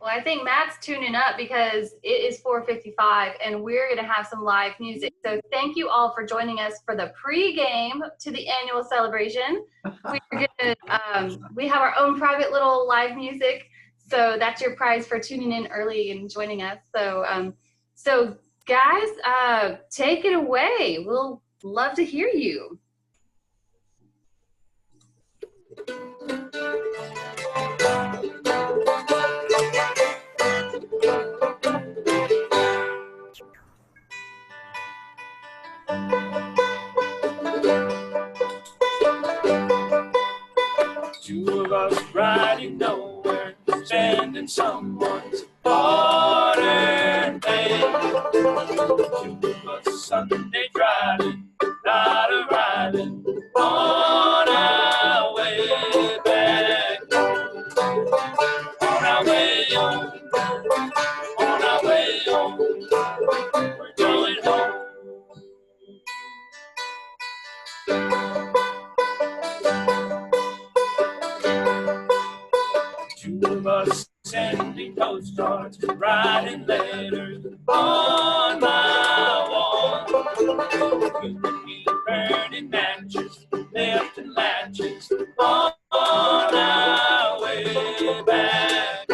Well, I think Matt's tuning up because it is 4:55 and we're going to have some live music. So thank you all for joining us for the pre-game to the annual celebration. We have our own private little live music. So that's your prize for tuning in early and joining us. So guys, take it away. We'll love to hear you. Two of us riding nowhere, spending someone's hard-earned day. Two of us Sunday driving, not arriving on our way back. On our way home, on our way home, we're going home. Two of us sending postcards, writing letters on my wall. You and me burning matches, left and latches on our way back.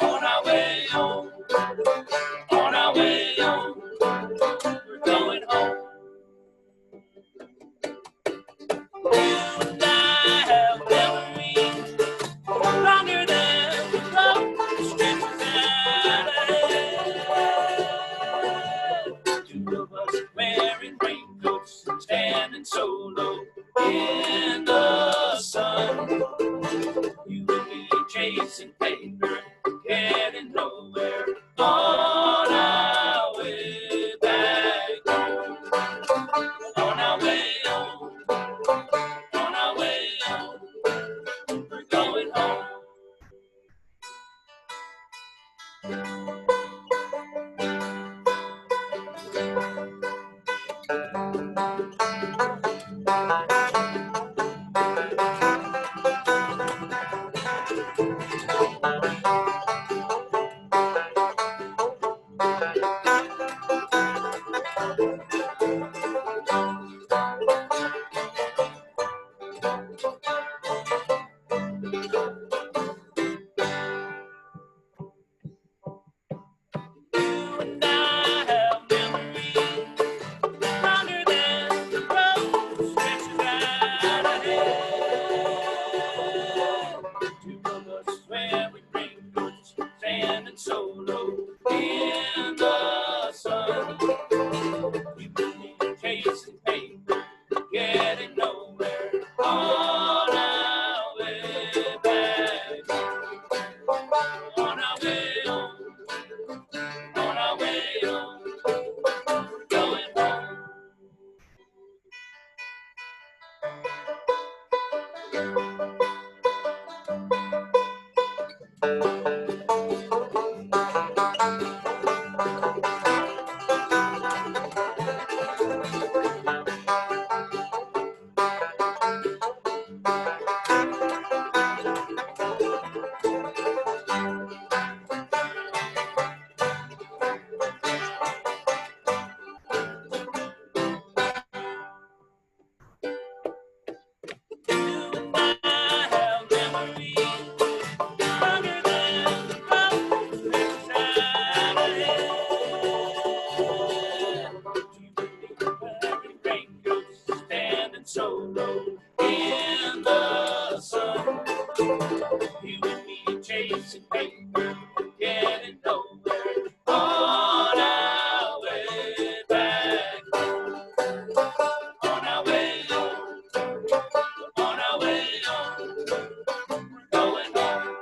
On our way home, on our way home, we're going home. You and I have memories longer than the road stretches out ahead. Two of us wearing raincoats, standing solo in the sun. You and me chasing paper, getting nowhere on our way back. On our way home, on our way home, we're going home. You and I have memories longer than the road stretches out ahead. Two of us wearing raincoats, standing solo in the sun. You and me chasing paper, getting nowhere on our way back. On our way home, on our way home, we're going home. You and I have memories longer than the road stretches out ahead. You and me wearing raincoats, standing solo in the sun. You and me chasing paper, getting nowhere on our way back. On our way home, on our way home, we're going home.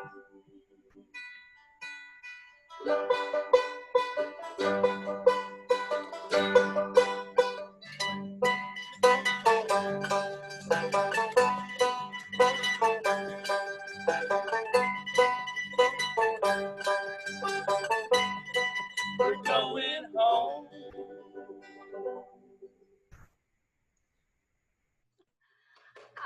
We're going home.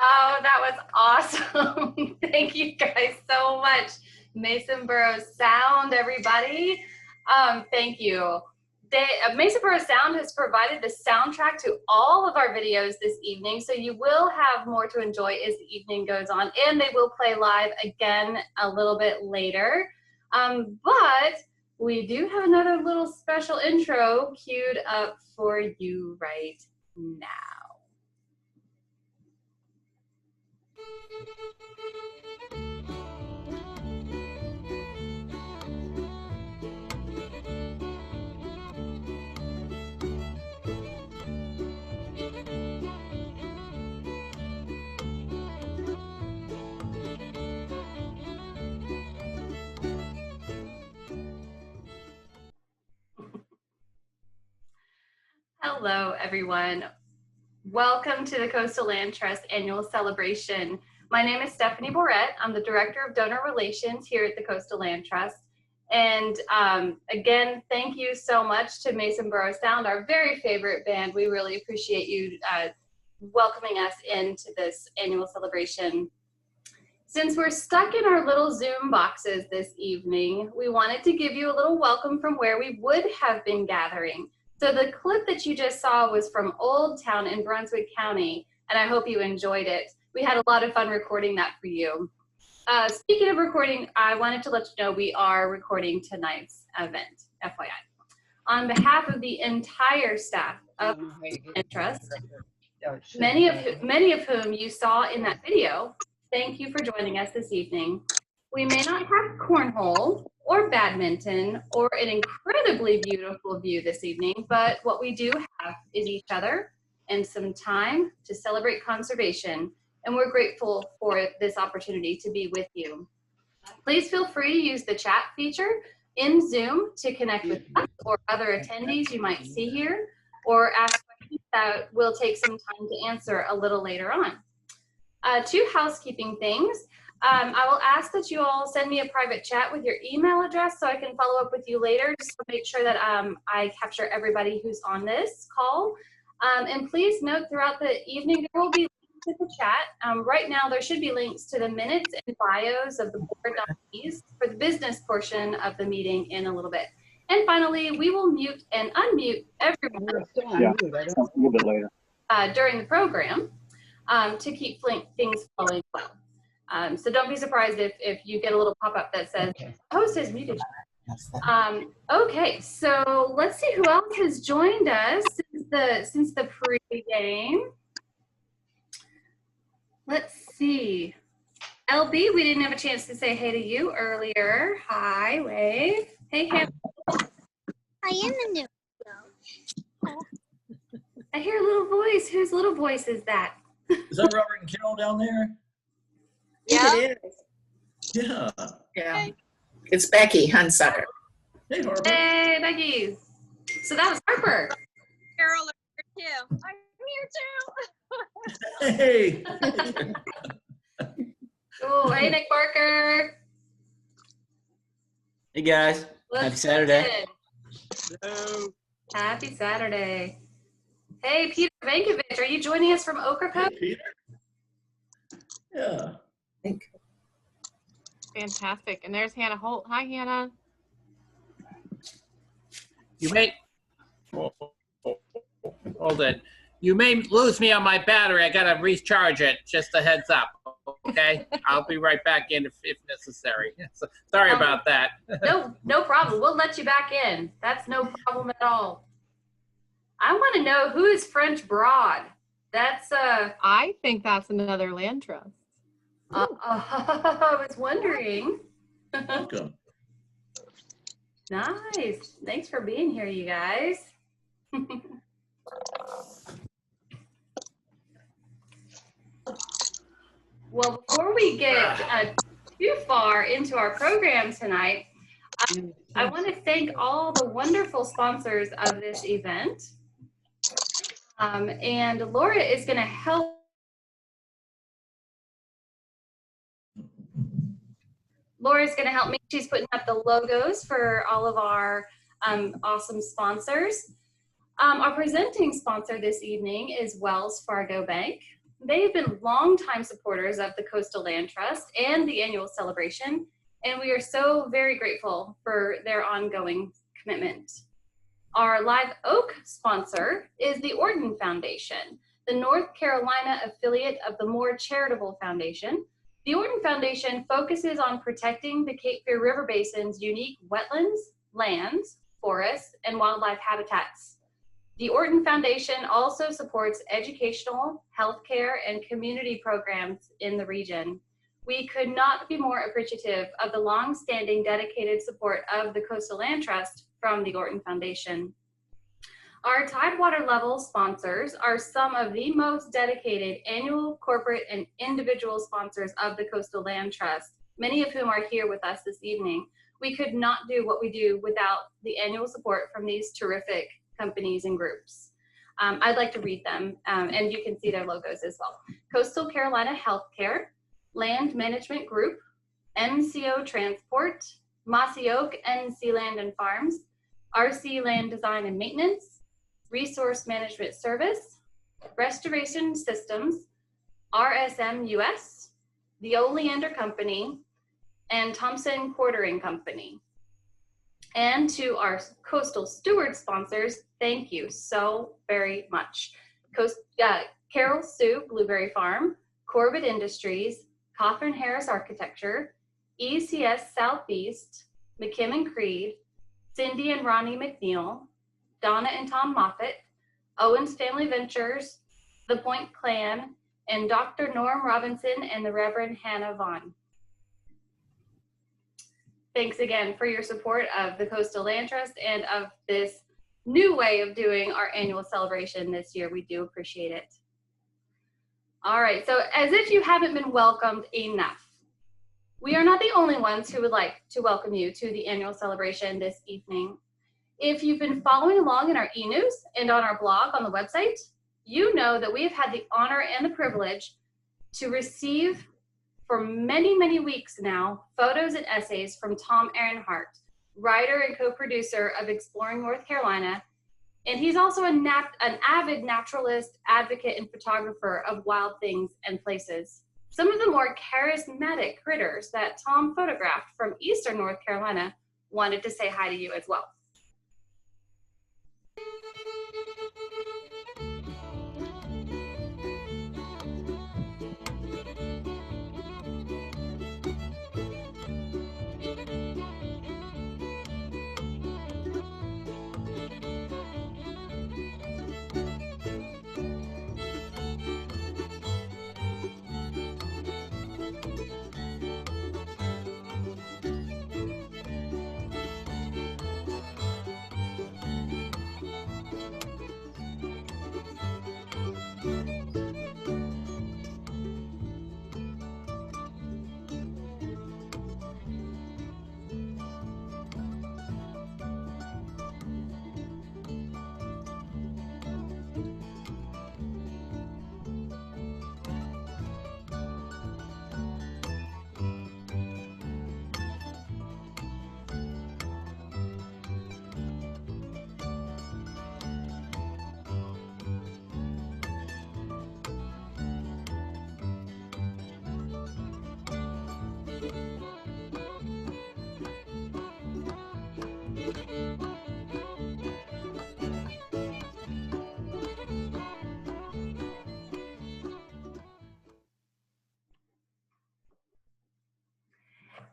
Oh, that was awesome. Thank you guys so much. Mason Burroughs Sound, everybody. Thank you. Mason Burroughs Sound has provided the soundtrack to all of our videos this evening, so you will have more to enjoy as the evening goes on, and they will play live again a little bit later. But we do have another little special intro queued up for you right now. Hello, everyone. Welcome to the Coastal Land Trust annual celebration. My name is Stephanie Borrett. I'm the Director of Donor Relations here at the Coastal Land Trust. And again, thank you so much to Mason Burroughs Sound, our very favorite band. We really appreciate you welcoming us into this annual celebration. Since we're stuck in our little Zoom boxes this evening, we wanted to give you a little welcome from where we would have been gathering. So the clip that you just saw was from Old Town in Brunswick County, and I hope you enjoyed it. We had a lot of fun recording that for you. Speaking of recording, I wanted to let you know we are recording tonight's event, FYI. On behalf of the entire staff of the Trust, many of whom you saw in that video, thank you for joining us this evening. We may not have cornhole or badminton or an incredibly beautiful view this evening, but what we do have is each other and some time to celebrate conservation, and we're grateful for this opportunity to be with you. Please feel free to use the chat feature in Zoom to connect with us or other attendees you might see here, or ask questions that will take some time to answer a little later on. Two housekeeping things. I will ask that you all send me a private chat with your email address so I can follow up with you later, just to make sure that I capture everybody who's on this call. And please note throughout the evening, there will be links to the chat. Right now, there should be links to the minutes and bios of the board nominees for the business portion of the meeting in a little bit. And finally, we will mute and unmute everyone A little bit later. During the program to keep things flowing well. So don't be surprised if you get a little pop-up that says, host is muted. Okay, so let's see who else has joined us since the pre-game. Let's see. LB, we didn't have a chance to say hey to you earlier. Hi, wave. Hey, Hannah. I am a new. I hear a little voice. Whose little voice is that? Is that Robert and Carol down there? Yeah. It is. Yeah. Yeah. It's Becky Hunsucker. Hey, Harper. Hey, Becky. So that was Harper. Carol are here too. I'm here too. Hey. Oh, hey, Nick Barker. Hey guys, Let's happy Saturday. Hello. Happy Saturday. Hey, Peter Vankovich, are you joining us from Ocracoke? Hey, Peter. Yeah. Fantastic. And there's Hannah Holt. Hi, Hannah. You may hold it. You may lose me on my battery. I gotta recharge it. Just a heads up. Okay, I'll be right back in if necessary. So, sorry about that. No problem. We'll let you back in. That's no problem at all. I want to know who is French Broad. That's I think that's another land trust. I was wondering. Welcome. Nice. Thanks for being here, you guys. Well, before we get too far into our program tonight, I want to thank all the wonderful sponsors of this event. And Laura is going to help. Laura's going to help me. She's putting up the logos for all of our awesome sponsors. Our presenting sponsor this evening is Wells Fargo Bank. They've been longtime supporters of the Coastal Land Trust and the annual celebration, and we are so very grateful for their ongoing commitment. Our Live Oak sponsor is the Orton Foundation, the North Carolina affiliate of the Moore Charitable Foundation. The Orton Foundation focuses on protecting the Cape Fear River Basin's unique wetlands, lands, forests, and wildlife habitats. The Orton Foundation also supports educational, healthcare, and community programs in the region. We could not be more appreciative of the long-standing dedicated support of the Coastal Land Trust from the Orton Foundation. Our Tidewater Level sponsors are some of the most dedicated annual, corporate, and individual sponsors of the Coastal Land Trust, many of whom are here with us this evening. We could not do what we do without the annual support from these terrific companies and groups. I'd like to read them, and you can see their logos as well. Coastal Carolina Healthcare, Land Management Group, MCO Transport, Mossy Oak NC Land and Farms, RC Land Design and Maintenance, Resource Management Service, Restoration Systems, RSM US, the Oleander Company, and Thompson Quartering Company. And to our Coastal Steward sponsors, thank you so very much. Carol Sue Blueberry Farm, Corbett Industries, Cothran Harris Architecture, ECS Southeast, McKim and Creed, Cindy and Ronnie McNeil, Donna and Tom Moffett, Owens Family Ventures, The Point Clan, and Dr. Norm Robinson and the Reverend Hannah Vaughn. Thanks again for your support of the Coastal Land Trust and of this new way of doing our annual celebration this year. We do appreciate it. All right, so as if you haven't been welcomed enough, we are not the only ones who would like to welcome you to the annual celebration this evening. If you've been following along in our e-news and on our blog on the website, you know that we have had the honor and the privilege to receive for many, many weeks now, photos and essays from Tom Ehrenhart, writer and co-producer of Exploring North Carolina. And he's also an avid naturalist, advocate, and photographer of wild things and places. Some of the more charismatic critters that Tom photographed from Eastern North Carolina wanted to say hi to you as well.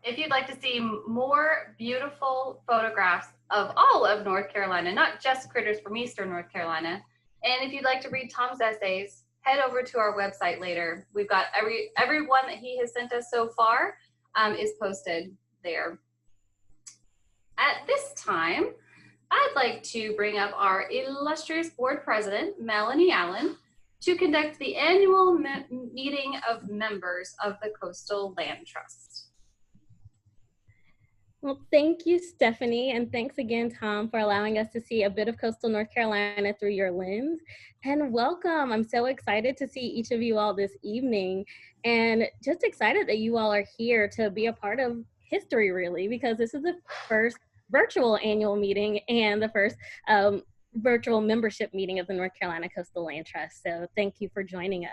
If you'd like to see more beautiful photographs of all of North Carolina, not just critters from Eastern North Carolina, and if you'd like to read Tom's essays, head over to our website later. We've got every one that he has sent us so far is posted there. At this time, I'd like to bring up our illustrious board president, Melanie Allen, to conduct the annual meeting of members of the Coastal Land Trust. Well, thank you, Stephanie, and thanks again, Tom, for allowing us to see a bit of coastal North Carolina through your lens. And welcome. I'm so excited to see each of you all this evening, and just excited that you all are here to be a part of history, really, because this is the first virtual annual meeting and the first virtual membership meeting of the North Carolina Coastal Land Trust. So thank you for joining us.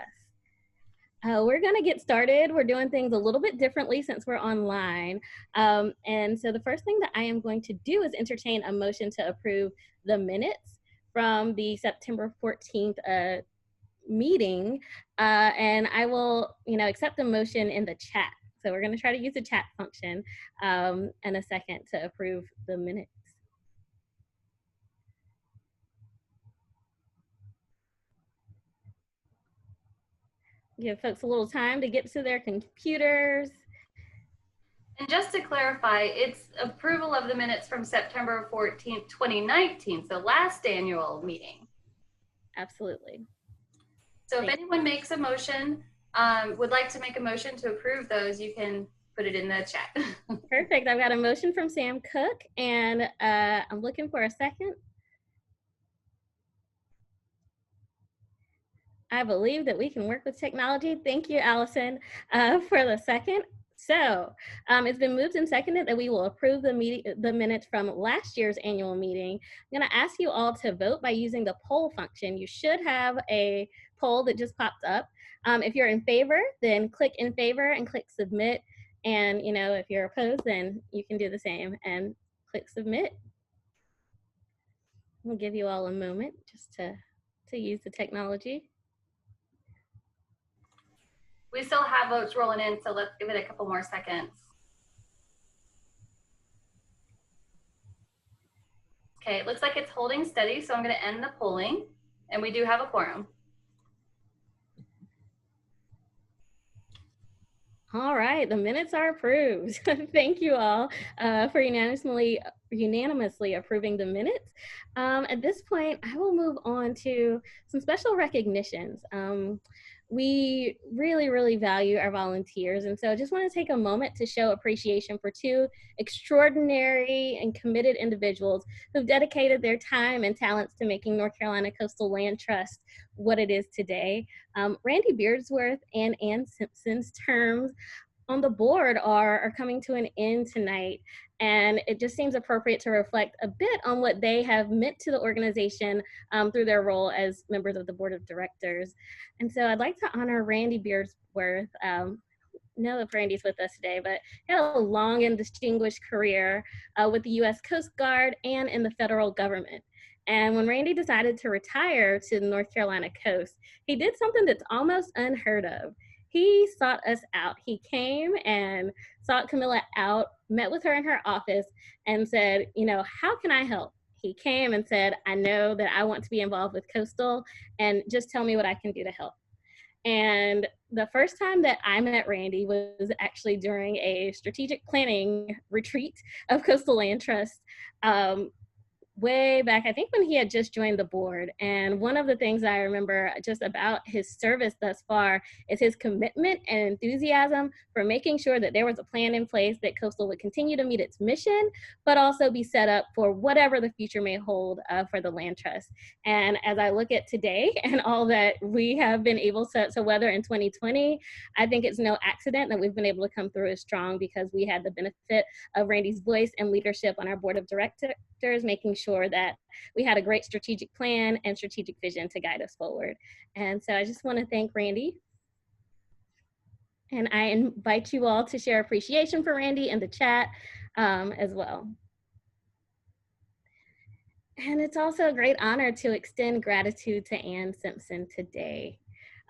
We're going to get started. We're doing things a little bit differently since we're online. And so the first thing that I am going to do is entertain a motion to approve the minutes from the September 14th meeting. And I will, accept the motion in the chat. So we're going to try to use the chat function in a second to approve the minutes. Give folks a little time to get to their computers. And just to clarify, it's approval of the minutes from September 14th, 2019, so last annual meeting. Absolutely. So if anyone makes a motion, would like to make a motion to approve those, you can put it in the chat. Perfect. I've got a motion from Sam Cook, and I'm looking for a second. I believe that we can work with technology. Thank you, Allison, for the second. So it's been moved and seconded that we will approve the minutes from last year's annual meeting. I'm going to ask you all to vote by using the poll function. You should have a poll that just popped up. If you're in favor, then click in favor and click submit. And if you're opposed, then you can do the same and click submit. We'll give you all a moment just to use the technology. We still have votes rolling in, so let's give it a couple more seconds. Okay, it looks like it's holding steady, so I'm going to end the polling, and we do have a quorum. All right, the minutes are approved. Thank you all for unanimously approving the minutes. At this point, I will move on to some special recognitions. We really, really value our volunteers, and so I just want to take a moment to show appreciation for two extraordinary and committed individuals who've dedicated their time and talents to making North Carolina Coastal Land Trust what it is today. Randy Beardsworth and Ann Simpson's terms on the board are coming to an end tonight, and it just seems appropriate to reflect a bit on what they have meant to the organization through their role as members of the board of directors. And so I'd like to honor Randy Beardsworth. Know if Randy's with us today, but he had a long and distinguished career with the U.S. Coast Guard and in the federal government. And when Randy decided to retire to the North Carolina coast, he did something that's almost unheard of. He sought us out. He came and sought Camilla out, met with her in her office, and said, how can I help? He came and said, I know that I want to be involved with Coastal, and just tell me what I can do to help. And the first time that I met Randy was actually during a strategic planning retreat of Coastal Land Trust. Way back, I think when he had just joined the board. And one of the things I remember just about his service thus far is his commitment and enthusiasm for making sure that there was a plan in place that Coastal would continue to meet its mission, but also be set up for whatever the future may hold for the Land Trust. And as I look at today and all that we have been able to weather in 2020, I think it's no accident that we've been able to come through as strong because we had the benefit of Randy's voice and leadership on our board of directors, making sure that we had a great strategic plan and strategic vision to guide us forward. And so I just want to thank Randy. And I invite you all to share appreciation for Randy in the chat as well. And it's also a great honor to extend gratitude to Ann Simpson today.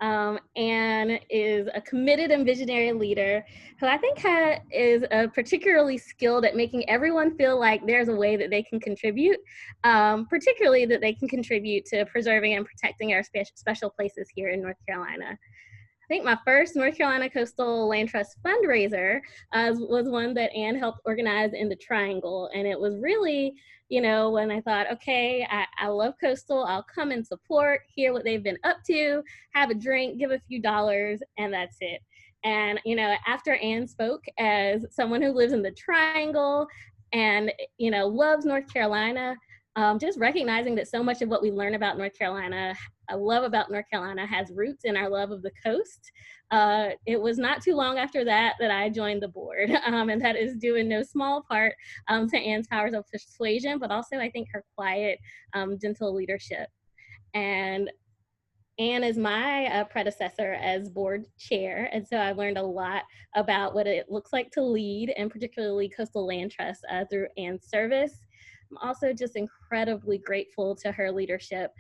Ann is a committed and visionary leader who I think is particularly skilled at making everyone feel like there's a way that they can contribute, particularly that they can contribute to preserving and protecting our special places here in North Carolina. I think my first North Carolina Coastal Land Trust fundraiser was one that Ann helped organize in the Triangle, and it was really, when I thought, okay, I love Coastal, I'll come and support, hear what they've been up to, have a drink, give a few dollars, and that's it. And, after Ann spoke as someone who lives in the Triangle and, loves North Carolina, just recognizing that so much of what we learn about North Carolina, I love about North Carolina, has roots in our love of the coast. It was not too long after that I joined the board, and that is due in no small part to Ann's powers of persuasion, but also I think her quiet, gentle leadership. And Anne is my predecessor as board chair, and so I learned a lot about what it looks like to lead, and particularly Coastal Land Trust through Anne's service. I'm also just incredibly grateful to her leadership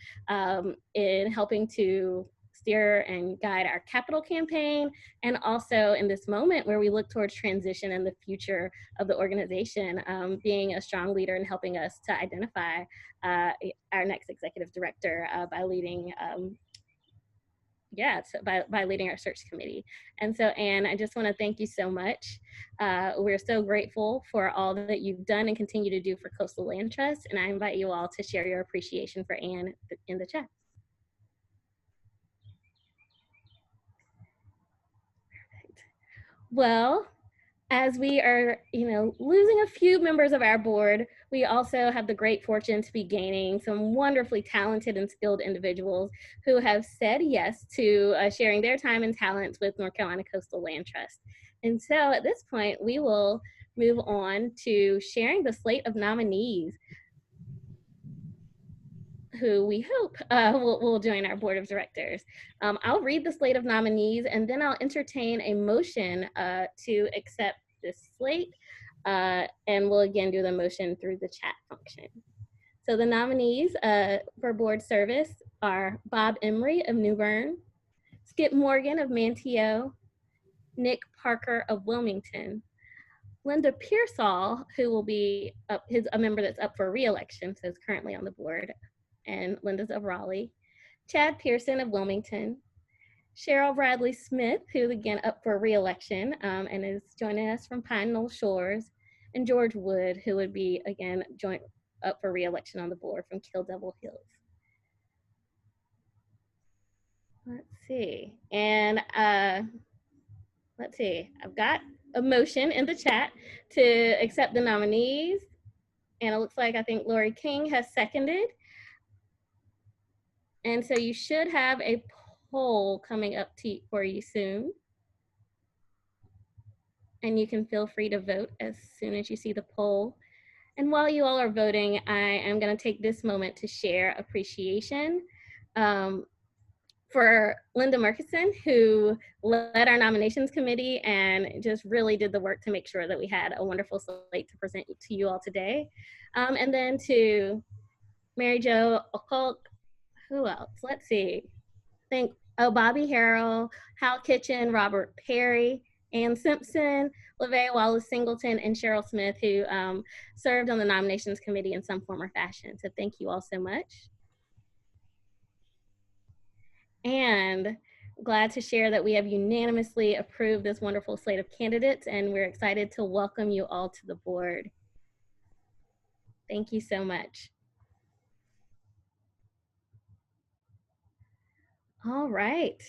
in helping to steer and guide our capital campaign, and also in this moment where we look towards transition and the future of the organization, being a strong leader and helping us to identify our next executive director by leading by leading our search committee. And so, Anne, I just want to thank you so much. We're so grateful for all that you've done and continue to do for Coastal Land Trust, and I invite you all to share your appreciation for Anne in the chat. Well, as we are, losing a few members of our board, we also have the great fortune to be gaining some wonderfully talented and skilled individuals who have said yes to sharing their time and talents with North Carolina Coastal Land Trust. And so at this point, we will move on to sharing the slate of nominees who we hope will join our board of directors. I'll read the slate of nominees, and then I'll entertain a motion to accept this slate, and we'll again do the motion through the chat function. So the nominees for board service are Bob Emery of New Bern, Skip Morgan of Manteo, Nick Parker of Wilmington, Linda Pearsall, who will be a member that's up for re-election, so is currently on the board, and Linda's of Raleigh, Chad Pearson of Wilmington, Cheryl Bradley Smith, who's again up for re-election and is joining us from Pine Knoll Shores, and George Wood, who would be again up for re-election on the board from Kill Devil Hills. Let's see, and let's see, I've got a motion in the chat to accept the nominees, and it looks like I think Lori King has seconded. And so you should have a poll coming up for you soon. And you can feel free to vote as soon as you see the poll. And while you all are voting, I am going to take this moment to share appreciation for Linda Murkison, who led our nominations committee and just really did the work to make sure that we had a wonderful slate to present to you all today. And then to Mary Jo Okolk. Who else? Let's see. Bobby Harrell, Hal Kitchen, Robert Perry, Ann Simpson, LaVey Wallace Singleton, and Cheryl Smith, who served on the nominations committee in some form or fashion. So thank you all so much. And glad to share that we have unanimously approved this wonderful slate of candidates, and we're excited to welcome you all to the board. Thank you so much. All right.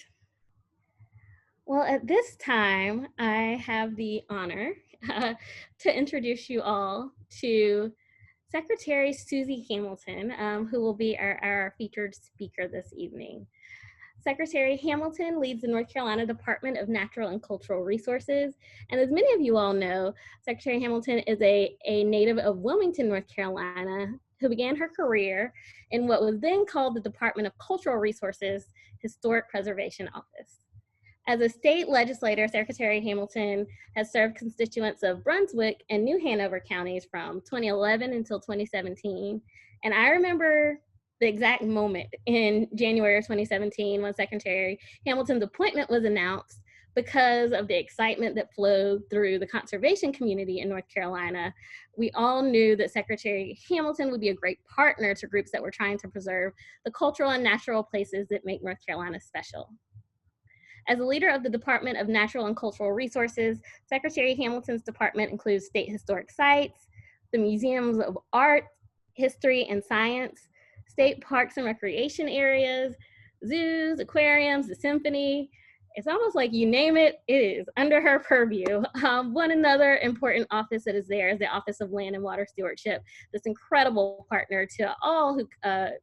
Well, at this time, I have the honor to introduce you all to Secretary Susie Hamilton, who will be our featured speaker this evening. Secretary Hamilton leads the North Carolina Department of Natural and Cultural Resources. And as many of you all know, Secretary Hamilton is a native of Wilmington, North Carolina, who began her career in what was then called the Department of Cultural Resources Historic Preservation Office. As a state legislator, Secretary Hamilton has served constituents of Brunswick and New Hanover counties from 2011 until 2017. And I remember the exact moment in January of 2017 when Secretary Hamilton's appointment was announced, because of the excitement that flowed through the conservation community in North Carolina. We all knew that Secretary Hamilton would be a great partner to groups that were trying to preserve the cultural and natural places that make North Carolina special. As a leader of the Department of Natural and Cultural Resources, Secretary Hamilton's department includes state historic sites, the museums of art, history, and science, state parks and recreation areas, zoos, aquariums, the symphony. It's almost like you name it, it is under her purview. One another important office that is there is the Office of Land and Water Stewardship, this incredible partner to all who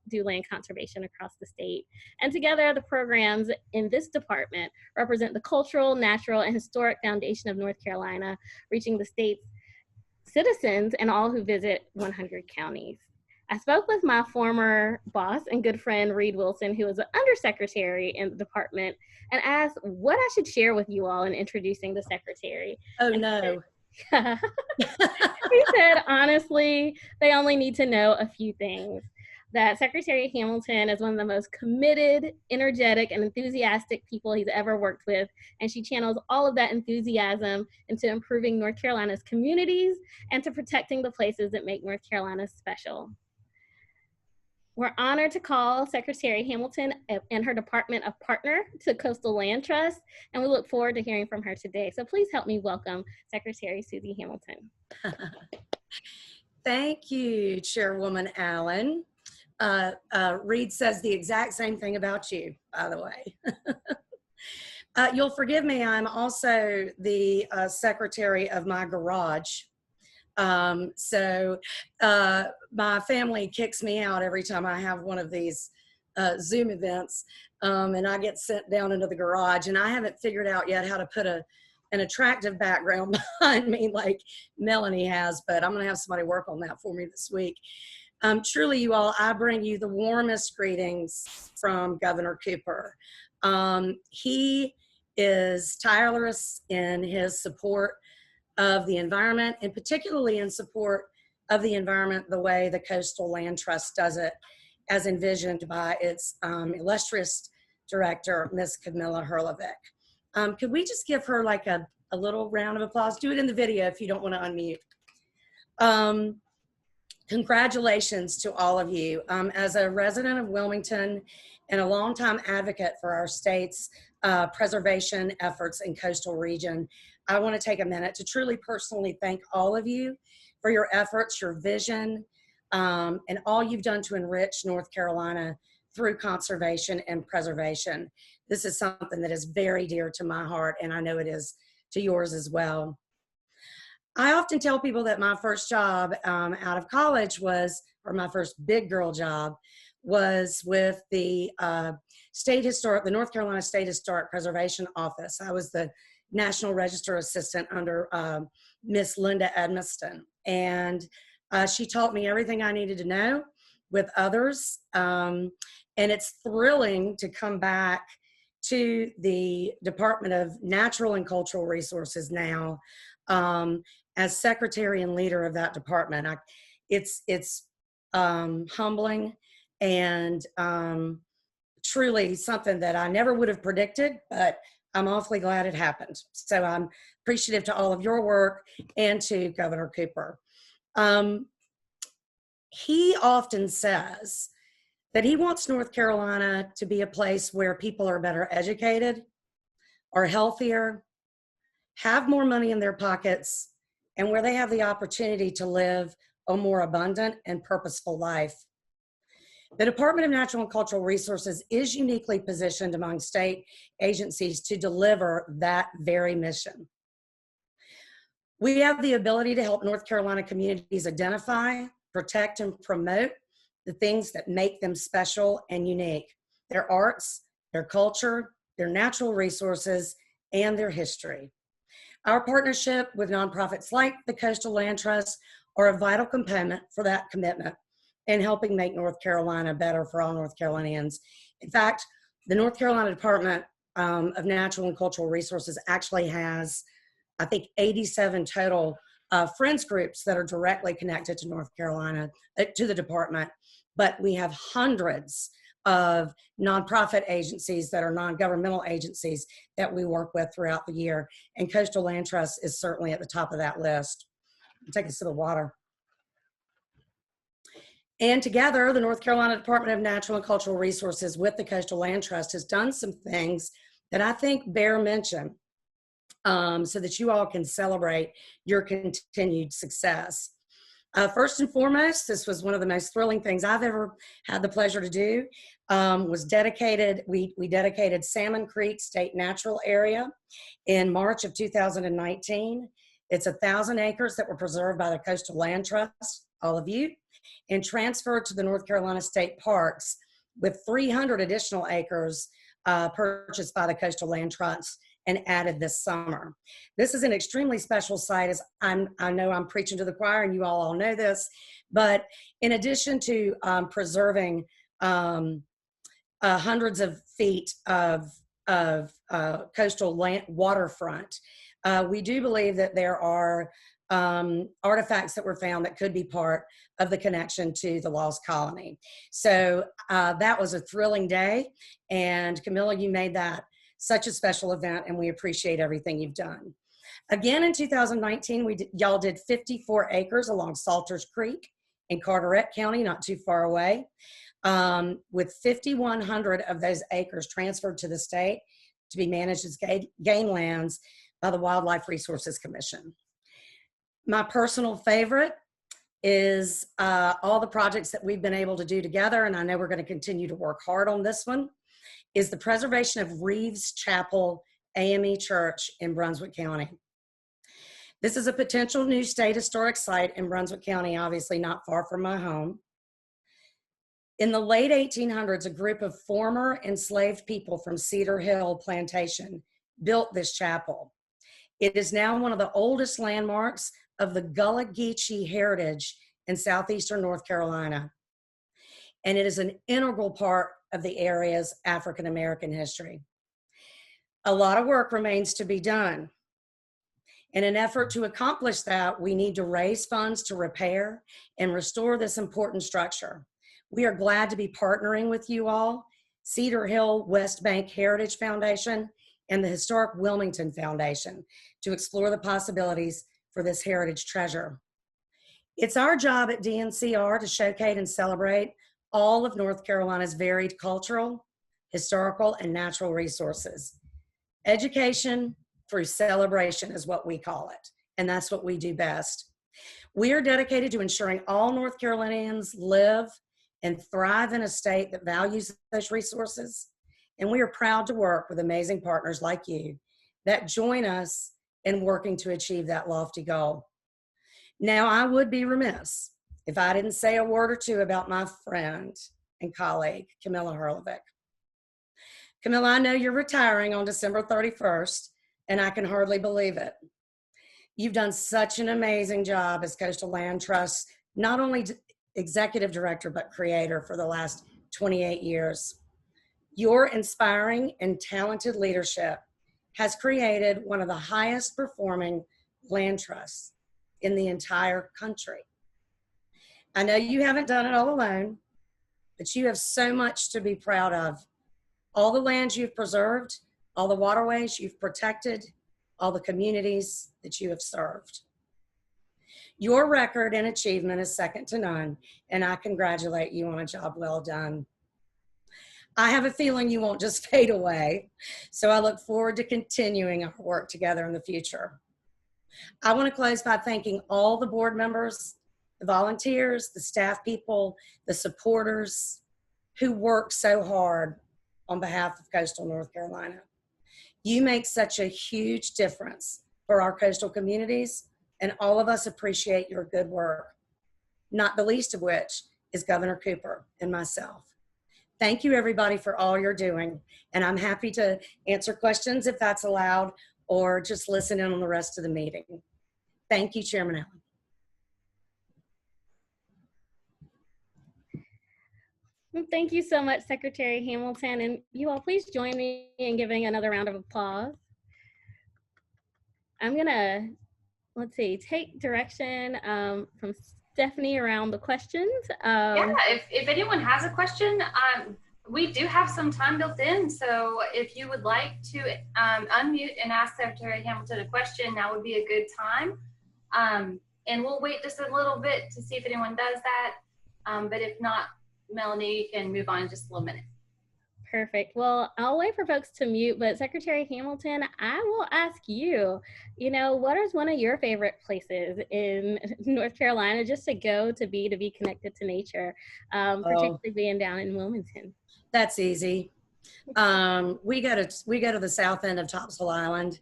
do land conservation across the state. And together, the programs in this department represent the cultural, natural, and historic foundation of North Carolina, reaching the state's citizens and all who visit 100 counties. I spoke with my former boss and good friend, Reed Wilson, who was an undersecretary in the department, and asked what I should share with you all in introducing the secretary. Oh, no. He said, honestly, they only need to know a few things. That Secretary Hamilton is one of the most committed, energetic, and enthusiastic people he's ever worked with, and she channels all of that enthusiasm into improving North Carolina's communities and to protecting the places that make North Carolina special. We're honored to call Secretary Hamilton and her department a partner to Coastal Land Trust, and we look forward to hearing from her today. So please help me welcome Secretary Susie Hamilton. Thank you, Chairwoman Allen. Reed says the exact same thing about you, by the way. You'll forgive me, I'm also the secretary of my garage. So my family kicks me out every time I have one of these Zoom events, and I get sent down into the garage, and I haven't figured out yet how to put an attractive background behind me like Melanie has, but I'm gonna have somebody work on that for me this week. Truly, you all, I bring you the warmest greetings from Governor Cooper. He is tireless in his support of the environment, and particularly in support of the environment the way the Coastal Land Trust does it, as envisioned by its illustrious director, Ms. Camilla Herlovich. Could we just give her like a little round of applause? Do it in the video if you don't want to unmute. Congratulations to all of you. As a resident of Wilmington and a longtime advocate for our state's preservation efforts in coastal region, I want to take a minute to truly personally thank all of you for your efforts, your vision, and all you've done to enrich North Carolina through conservation and preservation. This is something that is very dear to my heart, and I know it is to yours as well. I often tell people that my first job out of college was, or my first big girl job, was with the the North Carolina State Historic Preservation Office. I was the National Register Assistant under Miss Linda Edmiston. And she taught me everything I needed to know with others. And it's thrilling to come back to the Department of Natural and Cultural Resources now as secretary and leader of that department. It's humbling and truly something that I never would have predicted, but I'm awfully glad it happened. So I'm appreciative to all of your work and to Governor Cooper. He often says that he wants North Carolina to be a place where people are better educated, are healthier, have more money in their pockets, and where they have the opportunity to live a more abundant and purposeful life. The Department of Natural and Cultural Resources is uniquely positioned among state agencies to deliver that very mission. We have the ability to help North Carolina communities identify, protect, and promote the things that make them special and unique: their arts, their culture, their natural resources, and their history. Our partnership with nonprofits like the Coastal Land Trust are a vital component for that commitment in helping make North Carolina better for all North Carolinians. In fact, the North Carolina Department of Natural and Cultural Resources actually has, I think, 87 total friends groups that are directly connected to North Carolina, to the department, but we have hundreds of nonprofit agencies that are non-governmental agencies that we work with throughout the year, and Coastal Land Trust is certainly at the top of that list. Take a sip of water. And together, the North Carolina Department of Natural and Cultural Resources with the Coastal Land Trust has done some things that I think bear mention, so that you all can celebrate your continued success. First and foremost, this was one of the most thrilling things I've ever had the pleasure to do, we dedicated Salmon Creek State Natural Area in March of 2019. It's 1,000 acres that were preserved by the Coastal Land Trust, all of you, and transferred to the North Carolina State Parks, with 300 additional acres purchased by the Coastal Land Trust and added this summer. This is an extremely special site, as I know I'm preaching to the choir, and you all know this, but in addition to preserving hundreds of feet of coastal waterfront, we do believe that there are artifacts that were found that could be part of the connection to the lost colony. So that was a thrilling day, and Camilla, you made that such a special event, and we appreciate everything you've done. Again, in 2019, y'all did 54 acres along Salters Creek in Carteret County, not too far away, with 5,100 of those acres transferred to the state to be managed as game lands by the Wildlife Resources Commission. My personal favorite is all the projects that we've been able to do together, and I know we're going to continue to work hard on this one, is the preservation of Reeves Chapel AME Church in Brunswick County. This is a potential new state historic site in Brunswick County, obviously not far from my home. In the late 1800s, a group of former enslaved people from Cedar Hill Plantation built this chapel. It is now one of the oldest landmarks of the Gullah Geechee heritage in southeastern North Carolina. And it is an integral part of the area's African American history. A lot of work remains to be done. In an effort to accomplish that, we need to raise funds to repair and restore this important structure. We are glad to be partnering with you all, Cedar Hill West Bank Heritage Foundation and the Historic Wilmington Foundation, to explore the possibilities for this heritage treasure. It's our job at DNCR to showcase and celebrate all of North Carolina's varied cultural, historical, and natural resources. Education through celebration is what we call it, and that's what we do best. We are dedicated to ensuring all North Carolinians live and thrive in a state that values those resources, and we are proud to work with amazing partners like you that join us in working to achieve that lofty goal. Now, I would be remiss if I didn't say a word or two about my friend and colleague, Camilla Herlevik. Camilla, I know you're retiring on December 31st, and I can hardly believe it. You've done such an amazing job as Coastal Land Trust, not only executive director, but creator for the last 28 years. Your inspiring and talented leadership has created one of the highest performing land trusts in the entire country. I know you haven't done it all alone, but you have so much to be proud of. All the lands you've preserved, all the waterways you've protected, all the communities that you have served. Your record and achievement is second to none, and I congratulate you on a job well done. I have a feeling you won't just fade away, so I look forward to continuing our work together in the future. I want to close by thanking all the board members, the volunteers, the staff people, the supporters who work so hard on behalf of Coastal North Carolina. You make such a huge difference for our coastal communities, and all of us appreciate your good work, not the least of which is Governor Cooper and myself. Thank you, everybody, for all you're doing, and I'm happy to answer questions if that's allowed, or just listen in on the rest of the meeting. Thank you, Chairman Allen. Thank you so much, Secretary Hamilton. And you all, please join me in giving another round of applause. I'm gonna, let's see, take direction from Stephanie around the questions. Yeah, if anyone has a question, we do have some time built in. So if you would like to unmute and ask Secretary Hamilton a question, now would be a good time. And we'll wait just a little bit to see if anyone does that. But if not, Melanie, you can move on in just a little minute. Perfect. Well, I'll wait for folks to mute, but Secretary Hamilton, I will ask you, what is one of your favorite places in North Carolina just to go to be connected to nature, particularly being down in Wilmington? That's easy. We go to the south end of Topsail Island,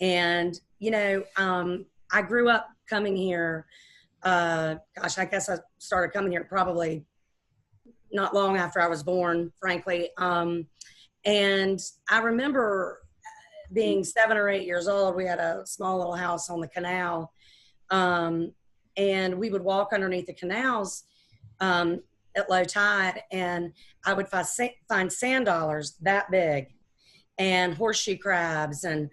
and I grew up coming here. Gosh, I guess I started coming here probably not long after I was born, frankly. And I remember being 7 or 8 years old, we had a small little house on the canal. And we would walk underneath the canals at low tide, and I would find sand dollars that big and horseshoe crabs. And,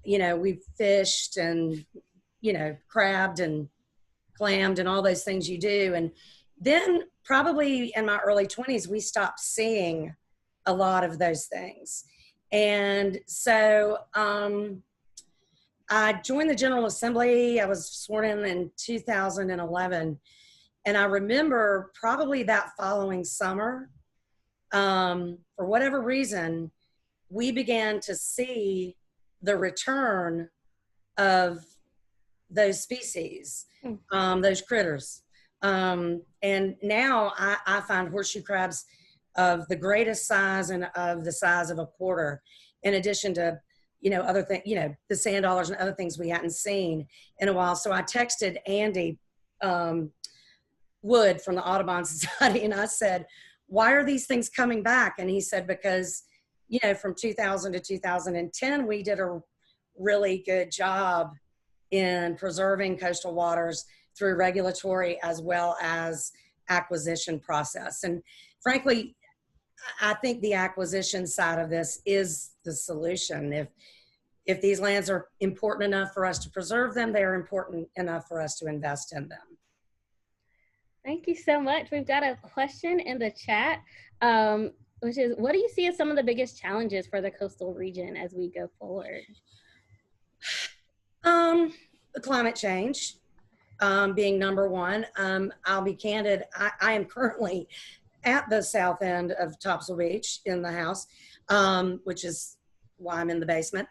you know, we fished and, you know, crabbed and clammed and all those things you do. And then probably in my early 20s, we stopped seeing a lot of those things. And so I joined the General Assembly. I was sworn in 2011. And I remember probably that following summer, for whatever reason, we began to see the return of those species, those critters. And now I find horseshoe crabs of the greatest size and of the size of a quarter, in addition to, you know, other things, you know, the sand dollars and other things we hadn't seen in a while. So I texted Andy Wood from the Audubon Society, and I said, why are these things coming back? And he said, because, you know, from 2000 to 2010, we did a really good job in preserving coastal waters through regulatory as well as acquisition process. And frankly, I think the acquisition side of this is the solution. If these lands are important enough for us to preserve them, they are important enough for us to invest in them. Thank you so much. We've got a question in the chat, which is, what do you see as some of the biggest challenges for the coastal region as we go forward? Climate change being number one. I'll be candid, I am currently at the south end of Topsail Beach in the house, which is why I'm in the basement.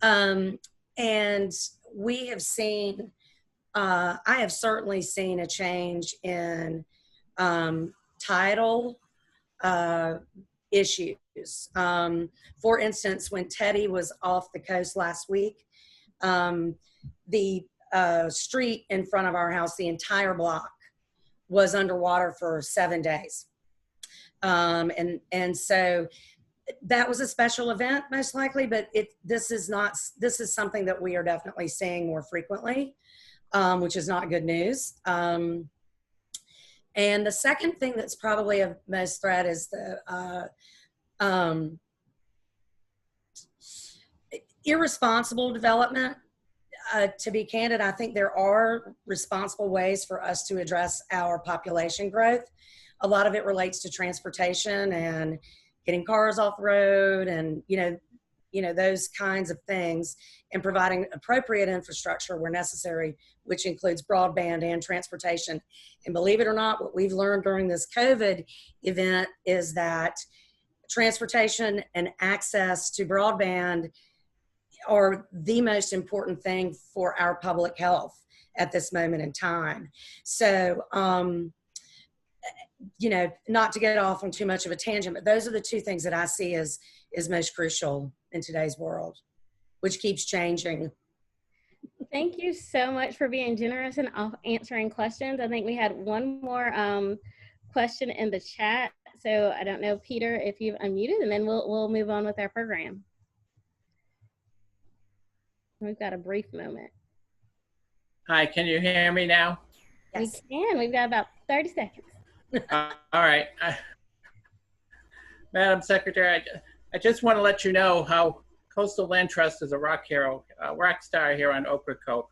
And we have seen, I have certainly seen a change in tidal issues. For instance, when Teddy was off the coast last week, the street in front of our house, the entire block, was underwater for 7 days. And so that was a special event, most likely, but this is something that we are definitely seeing more frequently, which is not good news. And the second thing that's probably of most threat is the irresponsible development. To be candid, I think there are responsible ways for us to address our population growth. A lot of it relates to transportation and getting cars off the road and, you know, those kinds of things, and providing appropriate infrastructure where necessary, which includes broadband and transportation. And believe it or not, what we've learned during this COVID event is that transportation and access to broadband are the most important thing for our public health at this moment in time. So, you know, not to get off on too much of a tangent, but those are the two things that I see as most crucial in today's world, which keeps changing. Thank you so much for being generous and answering questions. I think we had one more question in the chat. So I don't know, Peter, if you've unmuted, and then we'll move on with our program. We've got a brief moment. Hi, can you hear me now? Yes. We can. We've got about 30 seconds. All right. Madam Secretary, I just want to let you know how Coastal Land Trust is a rock hero, a rock star here on Ocracoke.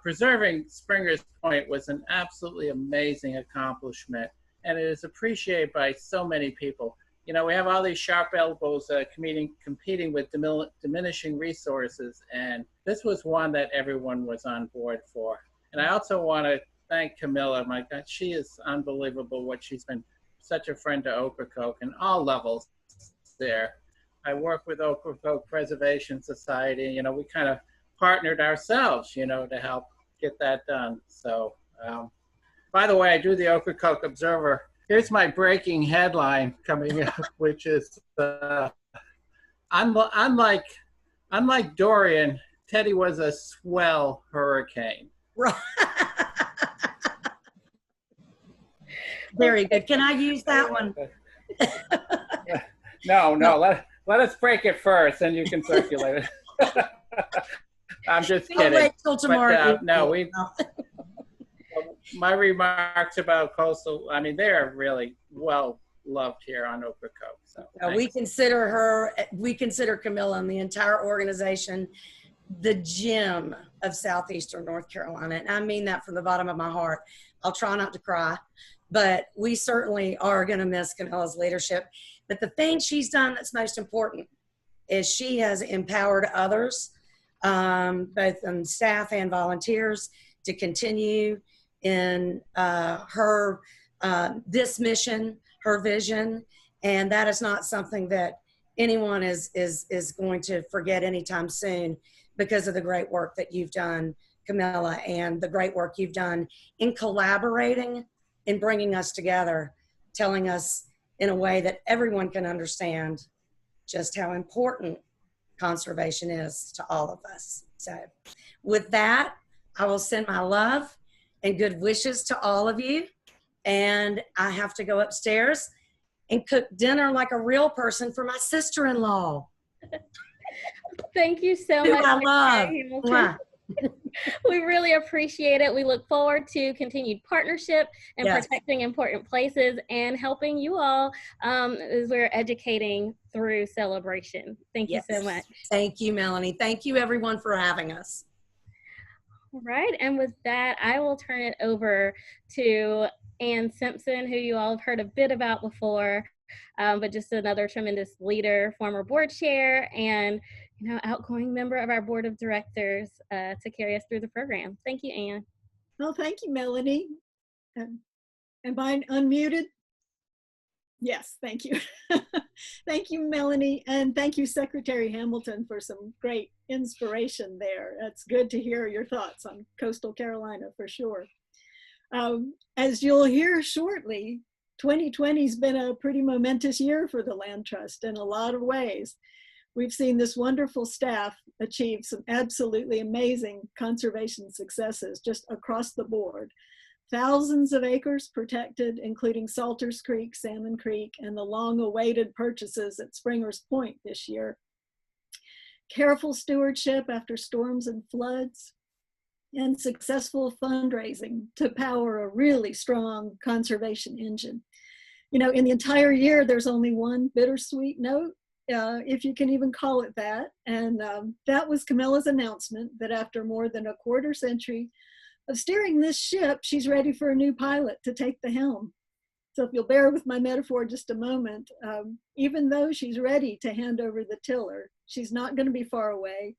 Preserving Springer's Point was an absolutely amazing accomplishment, and it is appreciated by so many people. You know, we have all these sharp elbows competing with diminishing resources, and this was one that everyone was on board for. And I also want to thank Camilla. My God, she is unbelievable what she's been, such a friend to Ocracoke in all levels there. I work with Ocracoke Preservation Society. You know, we kind of partnered ourselves, you know, to help get that done. So, by the way, I do the Ocracoke Observer. Here's my breaking headline coming up, which is, unlike Dorian, Teddy was a swell hurricane. Right. Very good. Can I use that one? No, Let us break it first, and you can circulate it. I'm just I'll kidding. wait till tomorrow. No, evening. my remarks about coastal, I mean, they're really well loved here on Ocracoke. So We consider Camilla and the entire organization the gem of Southeastern North Carolina. And I mean that from the bottom of my heart. I'll try not to cry, but we certainly are going to miss Camilla's leadership. But the thing she's done that's most important is she has empowered others, both on staff and volunteers, to continue in her this mission, her vision, and that is not something that anyone is going to forget anytime soon, because of the great work that you've done, Camilla, and the great work you've done in collaborating, in bringing us together, telling us in a way that everyone can understand just how important conservation is to all of us. So with that, I will send my love and good wishes to all of you. And I have to go upstairs and cook dinner like a real person for my sister-in-law. Thank you so Who much. I love. Secretary Hamilton. Mwah. We really appreciate it. We look forward to continued partnership and Yes. protecting important places and helping you all as we're educating through celebration. Thank you so Yes. much. Thank you, Melanie. Thank you, everyone, for having us. All right, and with that, I will turn it over to Ann Simpson, who you all have heard a bit about before, but just another tremendous leader, former board chair, and outgoing member of our board of directors to carry us through the program. Thank you, Ann. Well, thank you, Melanie. Am I unmuted? Yes, thank you. Thank you, Melanie, and thank you, Secretary Hamilton, for some great inspiration there. It's good to hear your thoughts on coastal Carolina for sure. As you'll hear shortly, 2020 has been a pretty momentous year for the Land Trust in a lot of ways. We've seen this wonderful staff achieve some absolutely amazing conservation successes just across the board. Thousands of acres protected, including Salters Creek, Salmon Creek, and the long-awaited purchases at Springer's Point this year. Careful stewardship after storms and floods, and successful fundraising to power a really strong conservation engine. In the entire year, there's only one bittersweet note, if you can even call it that. And that was Camilla's announcement that after more than a quarter century of steering this ship, she's ready for a new pilot to take the helm. So if you'll bear with my metaphor just a moment, even though she's ready to hand over the tiller, she's not going to be far away.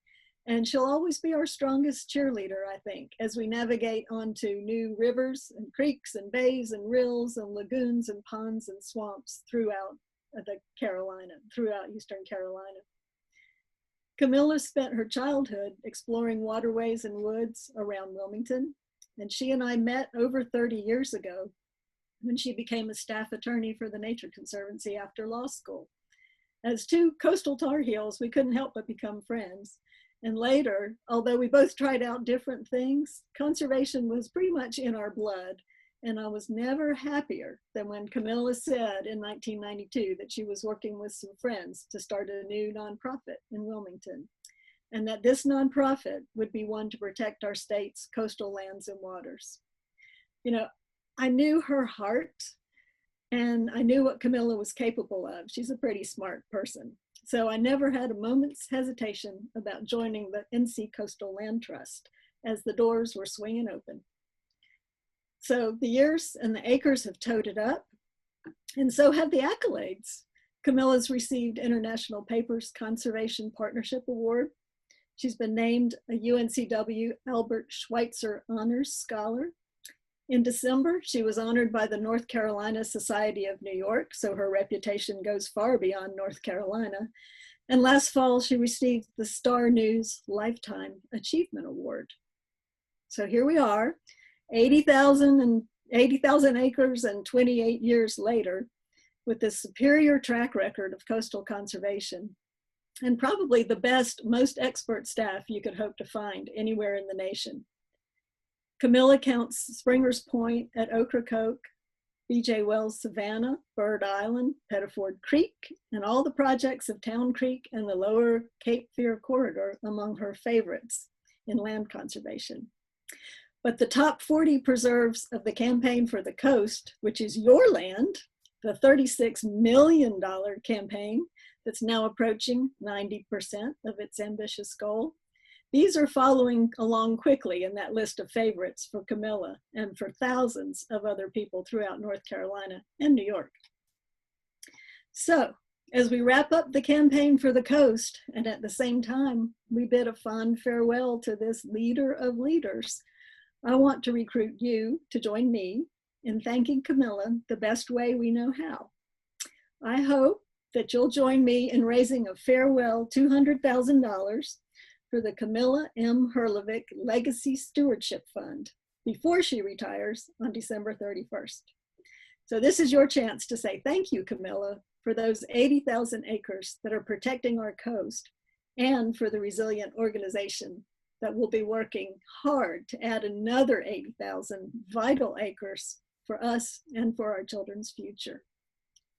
And she'll always be our strongest cheerleader, I think, as we navigate onto new rivers and creeks and bays and rills and lagoons and ponds and swamps throughout throughout Eastern Carolina. Camilla spent her childhood exploring waterways and woods around Wilmington, and she and I met over 30 years ago when she became a staff attorney for the Nature Conservancy after law school. As two coastal Tar Heels, we couldn't help but become friends. And later, although we both tried out different things, conservation was pretty much in our blood. And I was never happier than when Camilla said in 1992 that she was working with some friends to start a new nonprofit in Wilmington, and that this nonprofit would be one to protect our state's coastal lands and waters. I knew her heart, and I knew what Camilla was capable of. She's a pretty smart person. So I never had a moment's hesitation about joining the NC Coastal Land Trust as the doors were swinging open. So the years and the acres have toted up, and so have the accolades. Camilla's received International Papers Conservation Partnership Award. She's been named a UNCW Albert Schweitzer Honors Scholar. In December, she was honored by the North Carolina Society of New York, so her reputation goes far beyond North Carolina. And last fall, she received the Star News Lifetime Achievement Award. So here we are, 80,000 acres and 28 years later, with this superior track record of coastal conservation, and probably the best, most expert staff you could hope to find anywhere in the nation. Camilla counts Springer's Point at Ocracoke BJ Wells Savannah, Bird Island, Pettiford Creek, and all the projects of Town Creek and the Lower Cape Fear Corridor among her favorites in land conservation. But the top 40 preserves of the Campaign for the Coast, which is your land, the $36 million campaign that's now approaching 90% of its ambitious goal, these are following along quickly in that list of favorites for Camilla and for thousands of other people throughout North Carolina and New York. So, as we wrap up the Campaign for the Coast, and at the same time, we bid a fond farewell to this leader of leaders, I want to recruit you to join me in thanking Camilla the best way we know how. I hope that you'll join me in raising a farewell $200,000 for the Camilla M. Herlovic Legacy Stewardship Fund before she retires on December 31st. So this is your chance to say thank you, Camilla, for those 80,000 acres that are protecting our coast and for the resilient organization that will be working hard to add another 80,000 vital acres for us and for our children's future.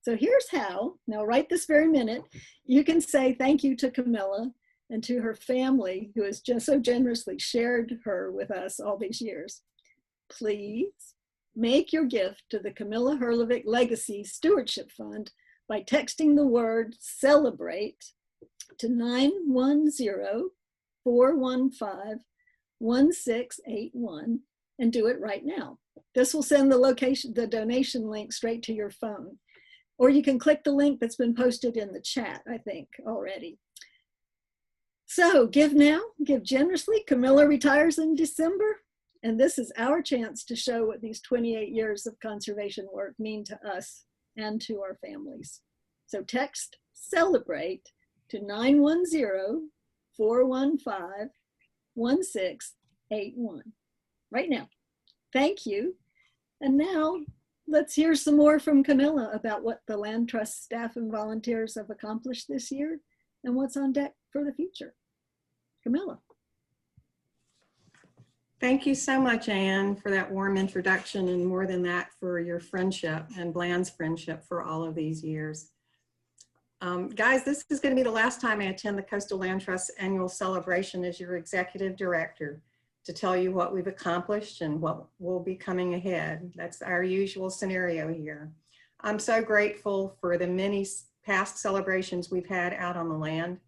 So here's how. Now, right this very minute, you can say thank you to Camilla and to her family who has just so generously shared her with us all these years. Please make your gift to the Camilla Herlovic Legacy Stewardship Fund by texting the word CELEBRATE to 910-415-1681 and do it right now. This will send the donation link straight to your phone. Or you can click the link that's been posted in the chat, I think, already. So give now, give generously. Camilla retires in December, and this is our chance to show what these 28 years of conservation work mean to us and to our families. So text CELEBRATE to 910-415-1681 right now. Thank you. And now let's hear some more from Camilla about what the Land Trust staff and volunteers have accomplished this year and what's on deck for the future. Camilla. Thank you so much, Anne, for that warm introduction, and more than that, for your friendship and Bland's friendship for all of these years. Guys, this is going to be the last time I attend the Coastal Land Trust annual celebration as your executive director to tell you what we've accomplished and what will be coming ahead. That's our usual scenario here. I'm so grateful for the many past celebrations we've had out on the land,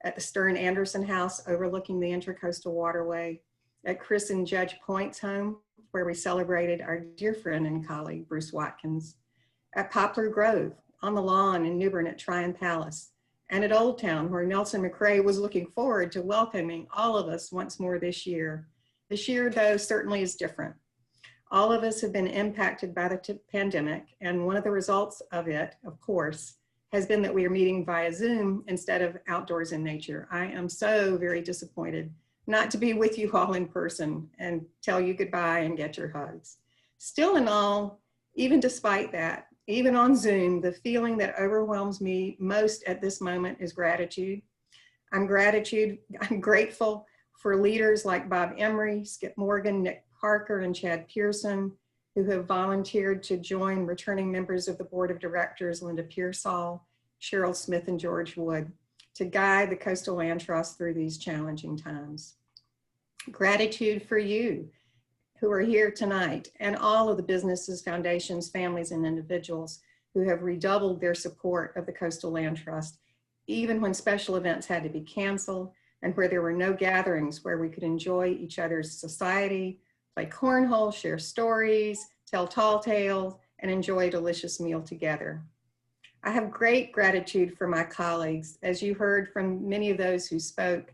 at the Stern Anderson House overlooking the Intracoastal Waterway, at Chris and Judge Point's home, where we celebrated our dear friend and colleague, Bruce Watkins, at Poplar Grove, on the lawn in New Bern at Tryon Palace, and at Old Town, where Nelson McRae was looking forward to welcoming all of us once more this year. This year, though, certainly is different. All of us have been impacted by the pandemic, and one of the results of it, of course, has been that we are meeting via Zoom instead of outdoors in nature. I am so very disappointed not to be with you all in person and tell you goodbye and get your hugs. Still in all, even despite that, even on Zoom, the feeling that overwhelms me most at this moment is gratitude. I'm grateful for leaders like Bob Emery, Skip Morgan, Nick Parker, and Chad Pearson, who have volunteered to join returning members of the board of directors, Linda Pearsall, Cheryl Smith, and George Wood, to guide the Coastal Land Trust through these challenging times. Gratitude for you who are here tonight, and all of the businesses, foundations, families, and individuals who have redoubled their support of the Coastal Land Trust, even when special events had to be canceled and where there were no gatherings where we could enjoy each other's society, play cornhole, share stories, tell tall tales, and enjoy a delicious meal together. I have great gratitude for my colleagues. As you heard from many of those who spoke,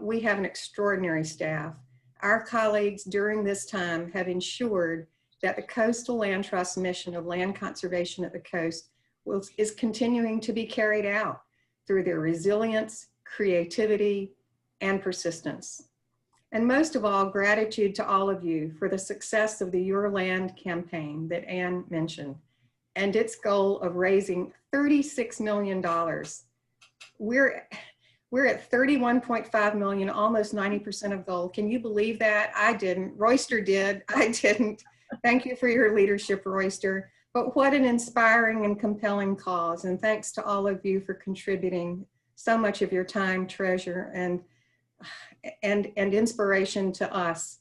we have an extraordinary staff. Our colleagues during this time have ensured that the Coastal Land Trust mission of land conservation at the coast is continuing to be carried out through their resilience, creativity, and persistence. And most of all, gratitude to all of you for the success of the Your Land campaign that Anne mentioned and its goal of raising $36 million. We're at 31.5 million, almost 90% of goal. Can you believe that? I didn't. Royster did. I didn't. Thank you for your leadership, Royster. But what an inspiring and compelling cause. And thanks to all of you for contributing so much of your time, treasure, and inspiration to us.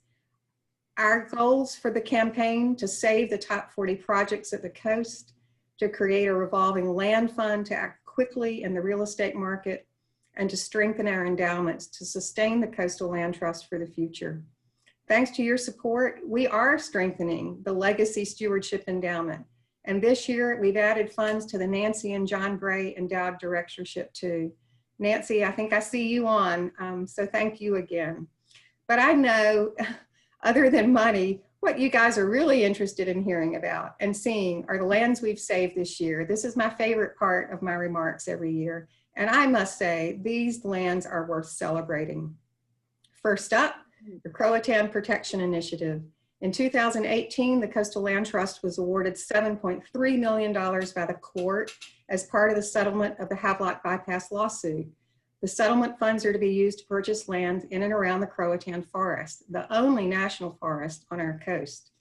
Our goals for the campaign: to save the top 40 projects at the coast, to create a revolving land fund to act quickly in the real estate market, and to strengthen our endowments to sustain the Coastal Land Trust for the future. Thanks to your support, we are strengthening the Legacy Stewardship Endowment. And this year, we've added funds to the Nancy and John Bray Endowed Directorship too. Nancy, I think I see you on, so thank you again. But I know, other than money, what you guys are really interested in hearing about and seeing are the lands we've saved this year. This is my favorite part of my remarks every year. And I must say, these lands are worth celebrating. First up, the Croatan Protection Initiative. In 2018, the Coastal Land Trust was awarded $7.3 million by the court as part of the settlement of the Havelock Bypass lawsuit. The settlement funds are to be used to purchase lands in and around the Croatan Forest, the only national forest on our coast.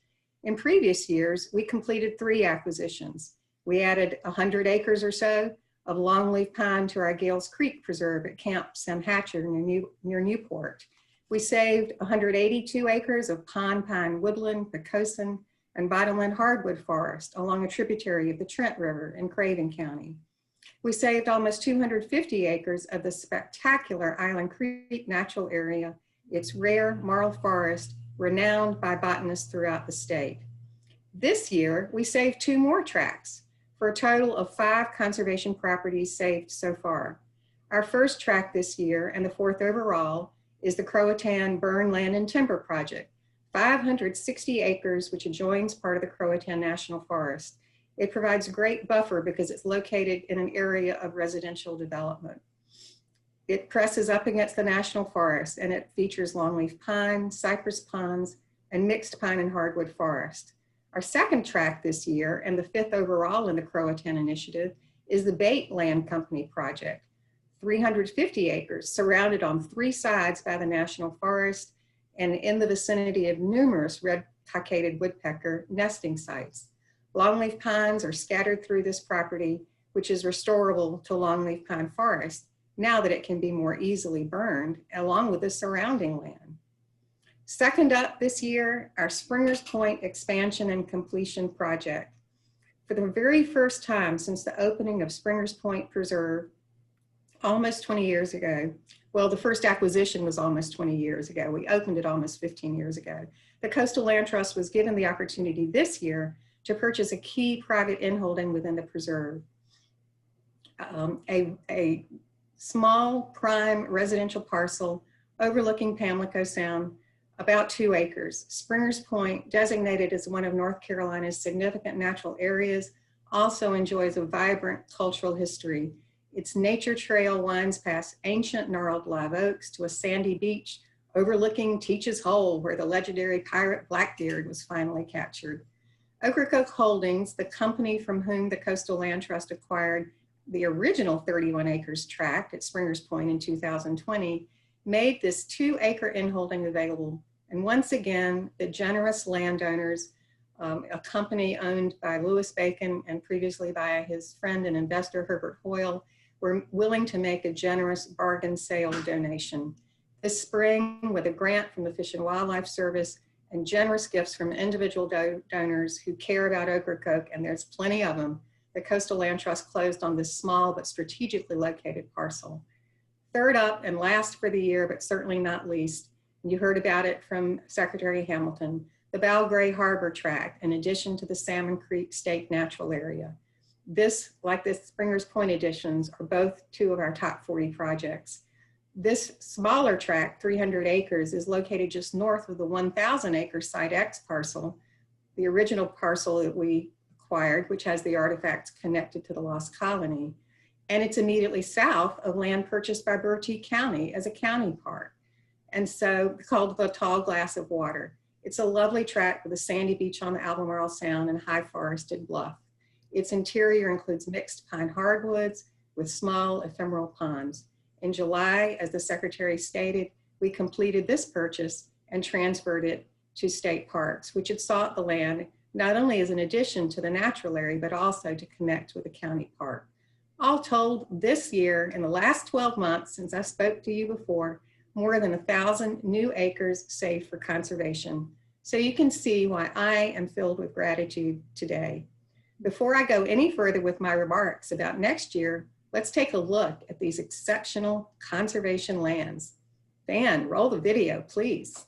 In previous years, we completed 3 acquisitions. We added 100 acres or so of longleaf pine to our Gales Creek Preserve at Camp Sam Hatcher near Newport. We saved 182 acres of pine woodland, Pocosin, and Bidleland hardwood forest along a tributary of the Trent River in Craven County. We saved almost 250 acres of the spectacular Island Creek Natural Area, its rare marl forest, renowned by botanists throughout the state. This year, we saved 2 more tracts for a total of 5 conservation properties saved so far. Our first tract this year, and the 4th overall, is the Croatan Burn Land and Timber Project, 560 acres, which adjoins part of the Croatan National Forest. It provides a great buffer because it's located in an area of residential development. It presses up against the National Forest, and it features longleaf pine, cypress pines, and mixed pine and hardwood forest. Our second tract this year, and the 5th overall in the Croatan Initiative, is the Bate Land Company Project, 350 acres surrounded on 3 sides by the National Forest and in the vicinity of numerous red-cockaded woodpecker nesting sites. Longleaf pines are scattered through this property, which is restorable to longleaf pine forest now that it can be more easily burned, along with the surrounding land. Second up this year, our Springers Point Expansion and Completion Project. For the very first time since the opening of Springers Point Preserve, almost 20 years ago. Well, the first acquisition was almost 20 years ago. We opened it almost 15 years ago. The Coastal Land Trust was given the opportunity this year to purchase a key private inholding within the preserve. A small prime residential parcel overlooking Pamlico Sound, about 2 acres. Springers Point, designated as one of North Carolina's significant natural areas, also enjoys a vibrant cultural history. Its nature trail winds past ancient gnarled live oaks to a sandy beach overlooking Teach's Hole, where the legendary pirate Blackbeard was finally captured. Ocracoke Holdings, the company from whom the Coastal Land Trust acquired the original 31 acres tract at Springers Point in 2020, made this 2-acre inholding available. And once again, the generous landowners, a company owned by Louis Bacon and previously by his friend and investor Herbert Hoyle, were willing to make a generous bargain sale donation. This spring, with a grant from the Fish and Wildlife Service and generous gifts from individual donors who care about Ocracoke, and there's plenty of them, the Coastal Land Trust closed on this small but strategically located parcel. Third up and last for the year, but certainly not least, you heard about it from Secretary Hamilton, the Balgray Harbor Tract, in addition to the Salmon Creek State Natural Area. This, like the Springers Point additions, are both 2 of our top 40 projects. This smaller tract, 300 acres, is located just north of the 1,000 acre Site X parcel, the original parcel that we acquired, which has the artifacts connected to the Lost Colony. And it's immediately south of land purchased by Bertie County as a county park. And so called the Tall Glass of Water. It's a lovely tract with a sandy beach on the Albemarle Sound and high forested bluff. Its interior includes mixed pine hardwoods with small ephemeral ponds. In July, as the Secretary stated, we completed this purchase and transferred it to state parks, which had sought the land not only as an addition to the natural area, but also to connect with the county park. All told, this year, in the last 12 months since I spoke to you before, more than 1,000 new acres saved for conservation. So you can see why I am filled with gratitude today. Before I go any further with my remarks about next year, let's take a look at these exceptional conservation lands. Van, roll the video, please.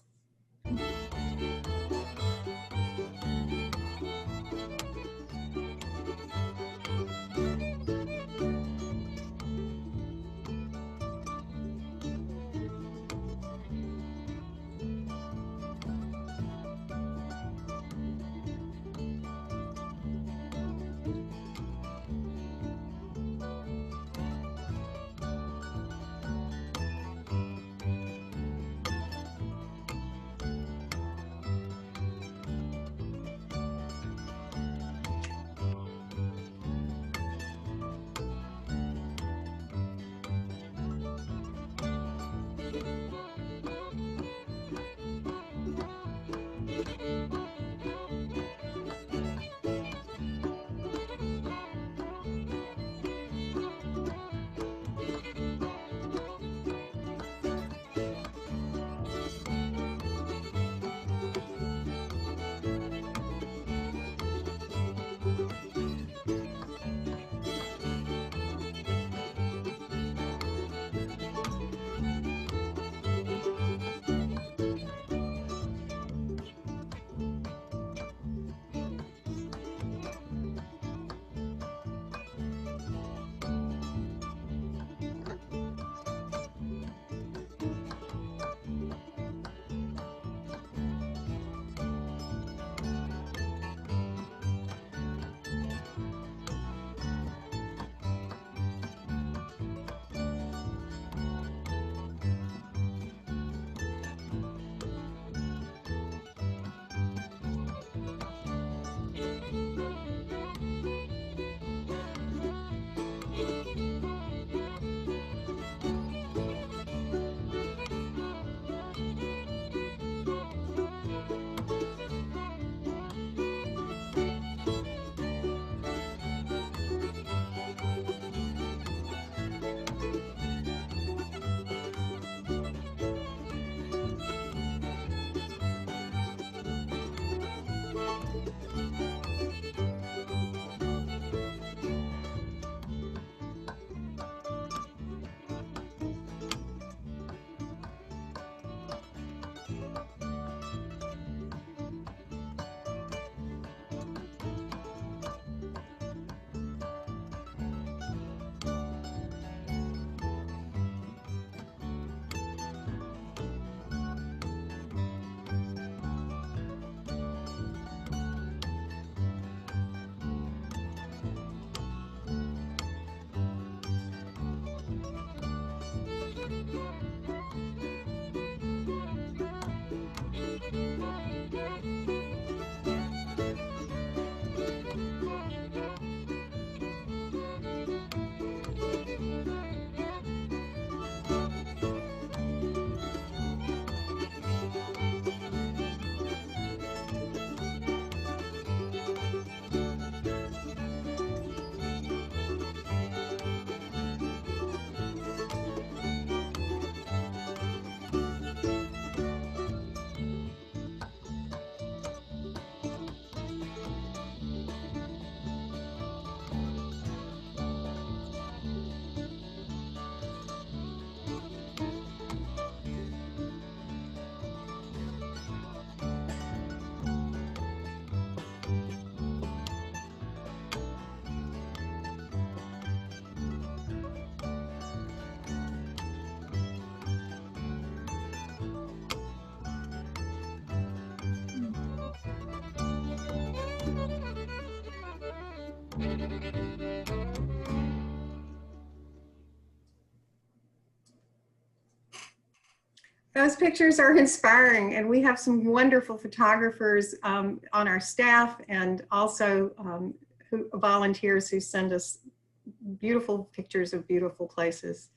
Those pictures are inspiring, and we have some wonderful photographers on our staff, and also volunteers who send us beautiful pictures of beautiful places.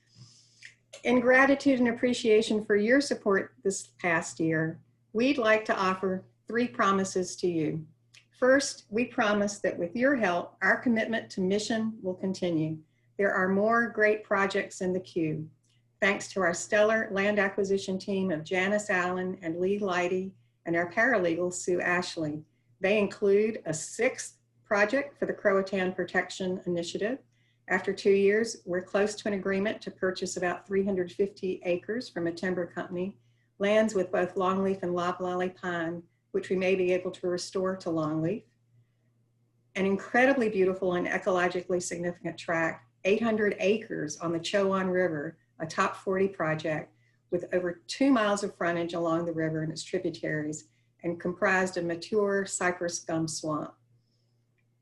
In gratitude and appreciation for your support this past year, we'd like to offer 3 promises to you. First, we promise that with your help, our commitment to mission will continue. There are more great projects in the queue. Thanks to our stellar land acquisition team of Janice Allen and Lee Leidy and our paralegal, Sue Ashley. They include a 6th project for the Croatan Protection Initiative. After 2 years, we're close to an agreement to purchase about 350 acres from a timber company, lands with both longleaf and loblolly pine, which we may be able to restore to longleaf. An incredibly beautiful and ecologically significant tract, 800 acres on the Chowan River, a top 40 project with over 2 miles of frontage along the river and its tributaries, and comprised of mature cypress gum swamp.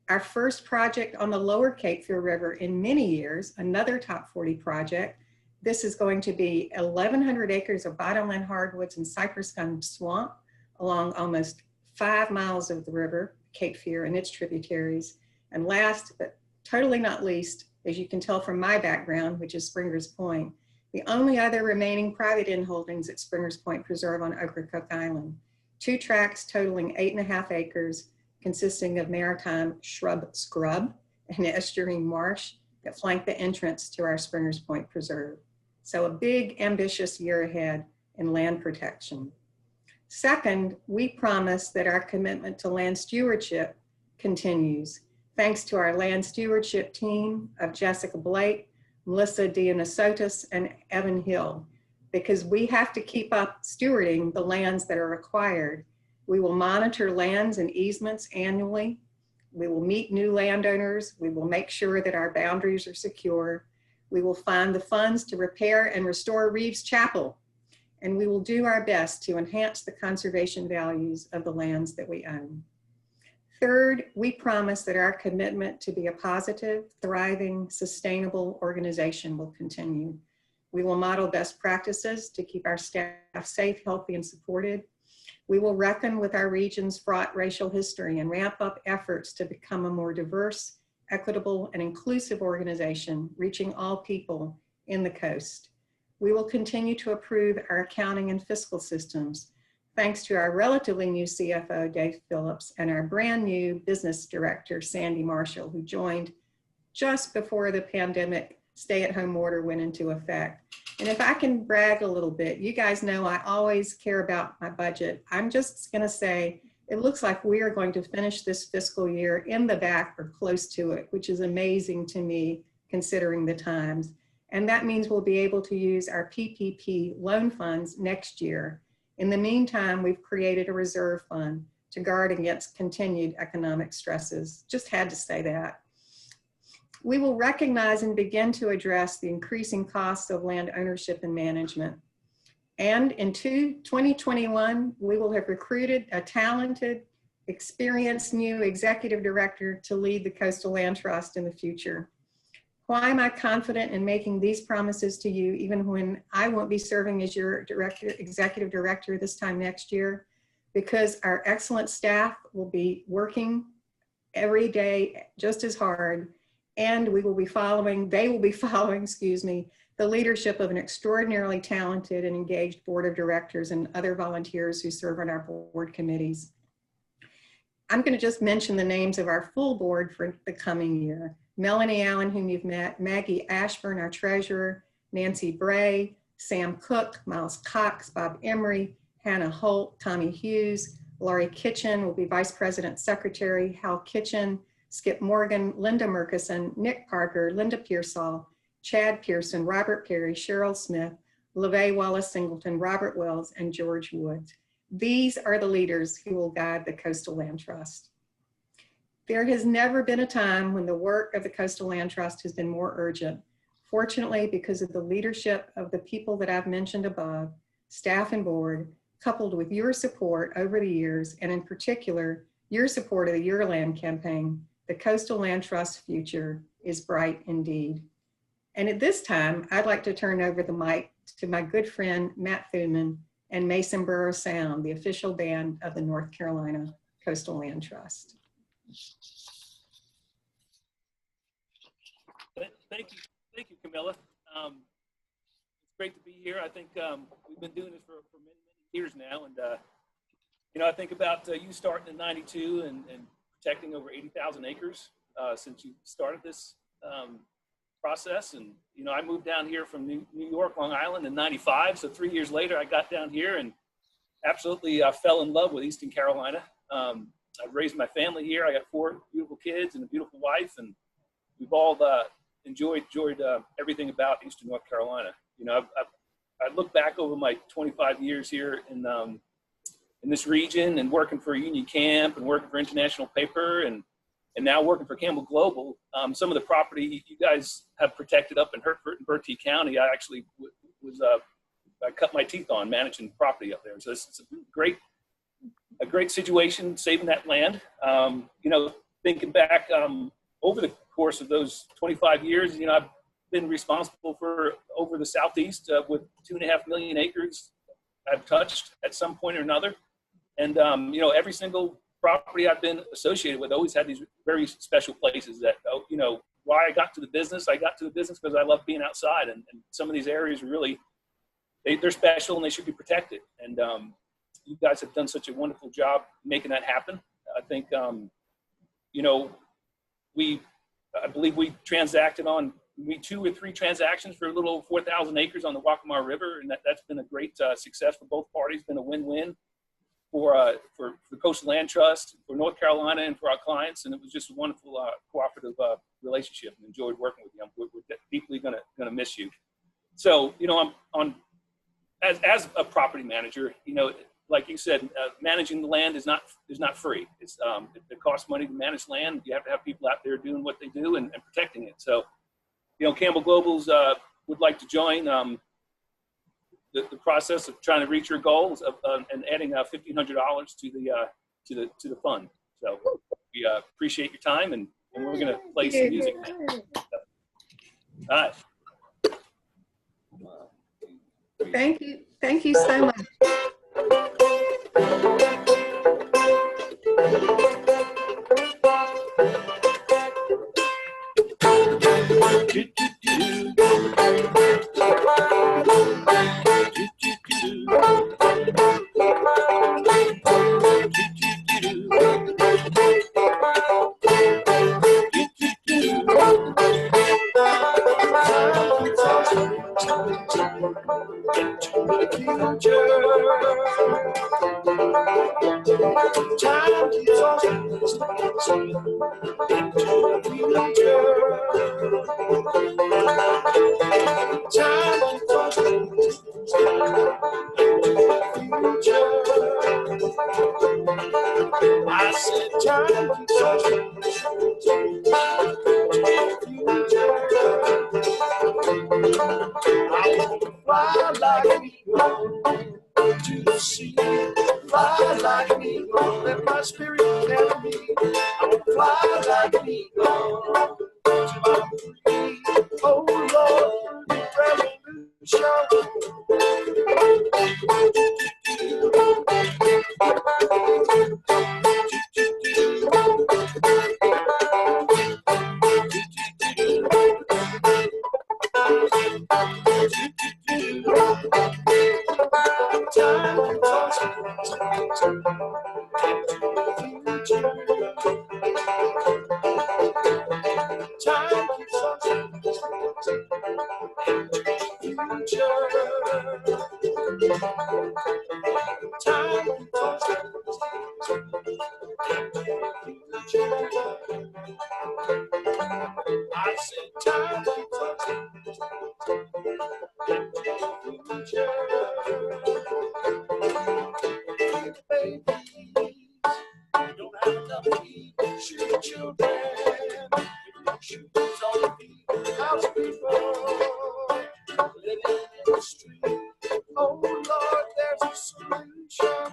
Our first project on the lower Cape Fear River in many years, another top 40 project. This is going to be 1,100 acres of bottomland hardwoods and cypress gum swamp along almost 5 miles of the river, Cape Fear and its tributaries. And last, but totally not least, as you can tell from my background, which is Springer's Point, the only other remaining private inholdings at Springer's Point Preserve on Ocracoke Island. 2 tracts totaling 8.5 acres, consisting of maritime shrub scrub and estuarine marsh that flank the entrance to our Springer's Point Preserve. So a big, ambitious year ahead in land protection. Second, we promise that our commitment to land stewardship continues, thanks to our land stewardship team of Jessica Blake, Melissa Dionysotis, and Evan Hill, because we have to keep up stewarding the lands that are acquired. We will monitor lands and easements annually. We will meet new landowners. We will make sure that our boundaries are secure. We will find the funds to repair and restore Reeves Chapel. And we will do our best to enhance the conservation values of the lands that we own. Third, we promise that our commitment to be a positive, thriving, sustainable organization will continue. We will model best practices to keep our staff safe, healthy, and supported. We will reckon with our region's fraught racial history and ramp up efforts to become a more diverse, equitable, and inclusive organization, reaching all people in the coast. We will continue to improve our accounting and fiscal systems, thanks to our relatively new CFO, Dave Phillips, and our brand new business director, Sandy Marshall, who joined just before the pandemic stay-at-home order went into effect. And if I can brag a little bit, you guys know I always care about my budget. I'm just gonna say, it looks like we are going to finish this fiscal year in the back or close to it, which is amazing to me, considering the times. And that means we'll be able to use our PPP loan funds next year. In the meantime, we've created a reserve fund to guard against continued economic stresses. Just had to say that. We will recognize and begin to address the increasing costs of land ownership and management. And in 2021, we will have recruited a talented, experienced new executive director to lead the Coastal Land Trust in the future. Why am I confident in making these promises to you, even when I won't be serving as your executive director this time next year? Because our excellent staff will be working every day just as hard, and they will be following, the leadership of an extraordinarily talented and engaged board of directors and other volunteers who serve on our board committees. I'm going to just mention the names of our full board for the coming year. Melanie Allen, whom you've met, Maggie Ashburn, our treasurer, Nancy Bray, Sam Cook, Miles Cox, Bob Emery, Hannah Holt, Tommy Hughes, Laurie Kitchen will be vice president secretary, Hal Kitchen, Skip Morgan, Linda Murkison, Nick Parker, Linda Pearsall, Chad Pearson, Robert Perry, Cheryl Smith, LeVay Wallace Singleton, Robert Wells, and George Woods. These are the leaders who will guide the Coastal Land Trust. There has never been a time when the work of the Coastal Land Trust has been more urgent. Fortunately, because of the leadership of the people that I've mentioned above, staff and board, coupled with your support over the years, and in particular, your support of the Your Land campaign, the Coastal Land Trust's future is bright indeed. And at this time, I'd like to turn over the mic to my good friend, Matt Thuman, and Mason Borough Sound, the official band of the North Carolina Coastal Land Trust. Thank you, Camilla. It's great to be here. I think we've been doing this for many years now, and You know, I think about you starting in '92 and protecting over 80,000 acres since you started this process. And, you know, I moved down here from New York, Long Island in '95. So 3 years later, I got down here and absolutely fell in love with Eastern Carolina. I've raised my family here. I got 4 beautiful kids and a beautiful wife, and we've all enjoyed everything about Eastern North Carolina. You know, I look back over my 25 years here in this region and working for Union Camp and working for International Paper and now working for Campbell Global. Some of the property you guys have protected up in Hertford and Bertie County, I actually I cut my teeth on managing property up there. So it's a great situation, saving that land. You know, thinking back over the course of those 25 years, you know, I've been responsible for over the Southeast with 2.5 million acres I've touched at some point or another. And, you know, every single property I've been associated with always had these very special places that, you know, why I got to the business because I love being outside. And some of these areas are really, they're special and they should be protected. And you guys have done such a wonderful job making that happen. I think, you know, I believe we transacted on 2 or 3 transactions for a little over 4,000 acres on the Waccamaw River. And that's been a great success for both parties, been a win-win for the Coastal Land Trust, for North Carolina, and for our clients. And it was just a wonderful cooperative relationship, and enjoyed working with you. We're deeply gonna miss you. So, you know, as a property manager, you know, like you said, managing the land is not free. It costs money to manage land. You have to have people out there doing what they do and protecting it. So, you know, Campbell Globals would like to join the process of trying to reach your goals and adding $1,500 to the fund. So we appreciate your time, and we're going to play some music now. All right. Thank you so much. I said time to touch I want to fly like an eagle to the sea. Fly like an eagle, let my spirit carry me. I want to fly like an eagle to my free. Oh Lord, revolution. I said time to don't have enough to eat, shoot children, shoot all the people, house people, living in the street. Oh Lord, there's a solution.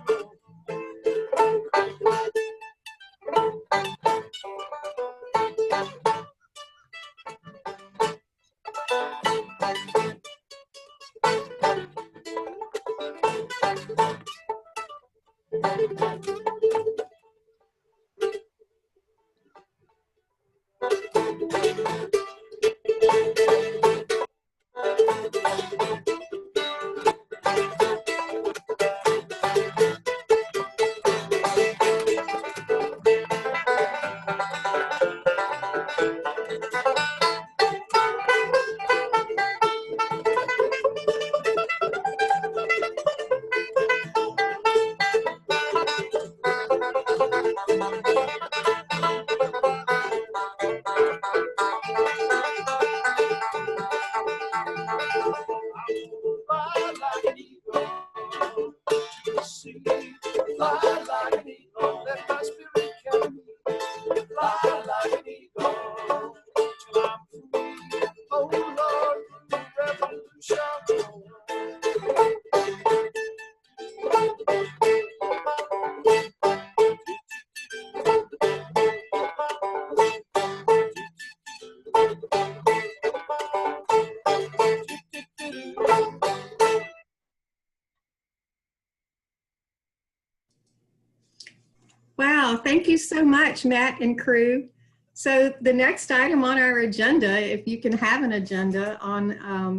Wow, thank you so much, Matt and crew. So the next item on our agenda, if you can have an agenda on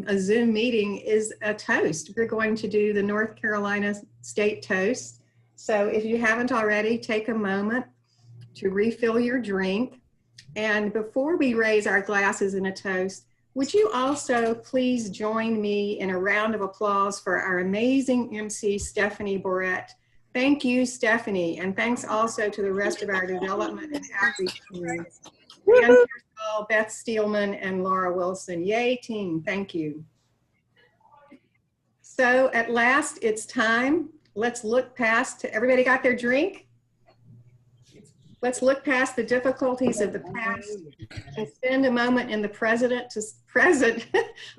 a Zoom meeting, is a toast. We're going to do the North Carolina State Toast. So if you haven't already, take a moment to refill your drink. And before we raise our glasses in a toast, would you also please join me in a round of applause for our amazing MC, Stephanie Borrett. Thank you, Stephanie, and thanks also to the rest of our development and outreach team. Dan Pearsall, Beth Steelman, and Laura Wilson. Yay, team, thank you. So at last, it's time. Let's look past, everybody got their drink? Let's look past the difficulties of the past and spend a moment in the present.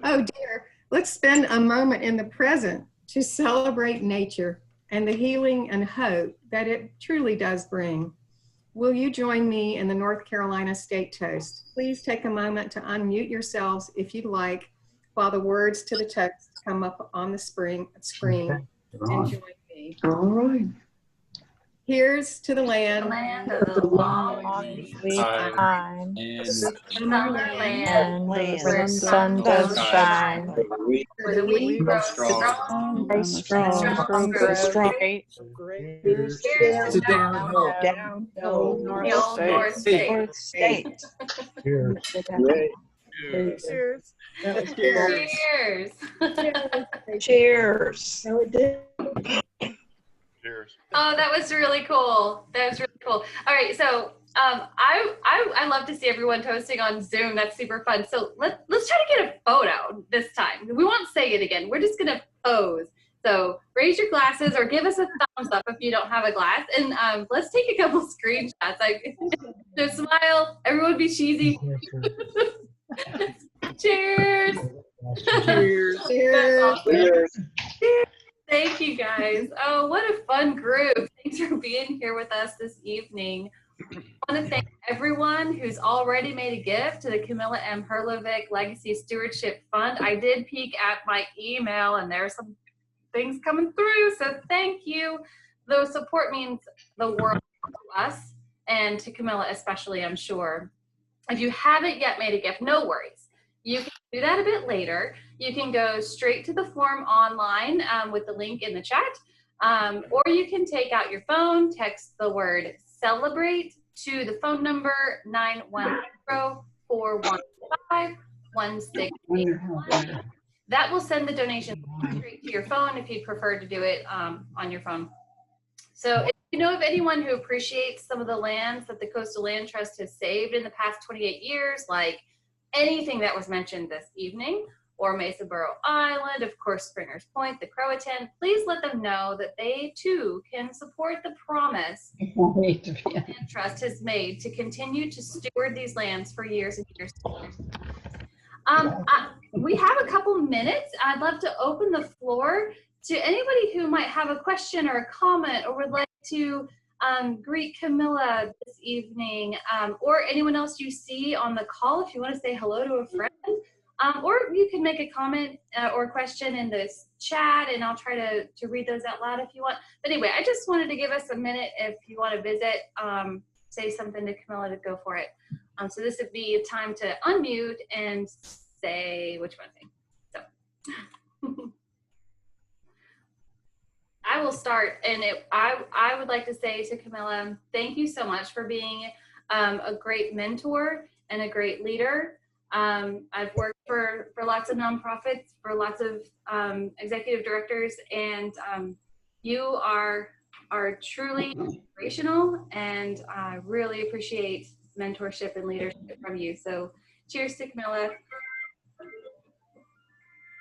Oh dear, let's spend a moment in the present to celebrate nature and the healing and hope that it truly does bring. Will you join me in the North Carolina State Toast? Please take a moment to unmute yourselves if you'd like while the words to the toast come up on the screen and join me. All right. Here's to the land, of the long sweet time, And summer land, and when the sun does shine, where the wheat grows strong, very strong, grow straight. Cheers to downhill, North State. Cheers. Cheers. Cheers. Cheers. Cheers. Oh, that was really cool. That was really cool. All right, so I love to see everyone toasting on Zoom. That's super fun. So let's try to get a photo this time. We won't say it again. We're just gonna pose. So raise your glasses or give us a thumbs up if you don't have a glass, and let's take a couple screenshots. Like, so smile. Everyone be cheesy. Cheers. Cheers. Cheers. Cheers. Thank you guys. Oh, what a fun group. Thanks for being here with us this evening. I want to thank everyone who's already made a gift to the Camilla M. Herlovic Legacy Stewardship Fund. I did peek at my email and there are some things coming through, so thank you. The support means the world to us and to Camilla especially, I'm sure. If you haven't yet made a gift, no worries. You can do that a bit later. You can go straight to the form online with the link in the chat, or you can take out your phone, text the word celebrate to the phone number 910-415-1681. That will send the donation straight to your phone if you prefer to do it on your phone. So if you know of anyone who appreciates some of the lands that the Coastal Land Trust has saved in the past 28 years, like anything that was mentioned this evening, or Mesa Borough Island, of course, Springer's Point, the Croatan, please let them know that they too can support the promise the Land Trust has made to continue to steward these lands for years and years. We have a couple minutes. I'd love to open the floor to anybody who might have a question or a comment or would like to greet Camilla this evening, or anyone else you see on the call if you want to say hello to a friend. Or you can make a comment or question in this chat, and I'll try to read those out loud if you want. But anyway, I just wanted to give us a minute if you want to visit, say something to Camilla, to go for it. So this would be a time to unmute and say which one thing. So I will start, and I would like to say to Camilla, thank you so much for being a great mentor and a great leader. I've worked for lots of nonprofits, for lots of executive directors, and you are truly inspirational, and I really appreciate mentorship and leadership from you. So cheers to Camilla.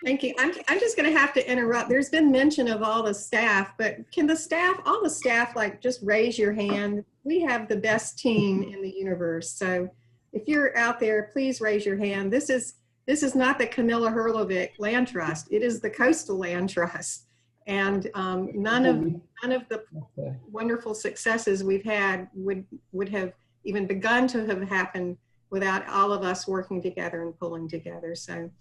Thank you. I'm just going to have to interrupt. There's been mention of all the staff, but can the staff, all the staff, like just raise your hand? We have the best team in the universe. So if you're out there, please raise your hand. This is not the Camilla Herlovic Land Trust. It is the Coastal Land Trust. And none of the wonderful successes we've had would have even begun to have happened without all of us working together and pulling together. So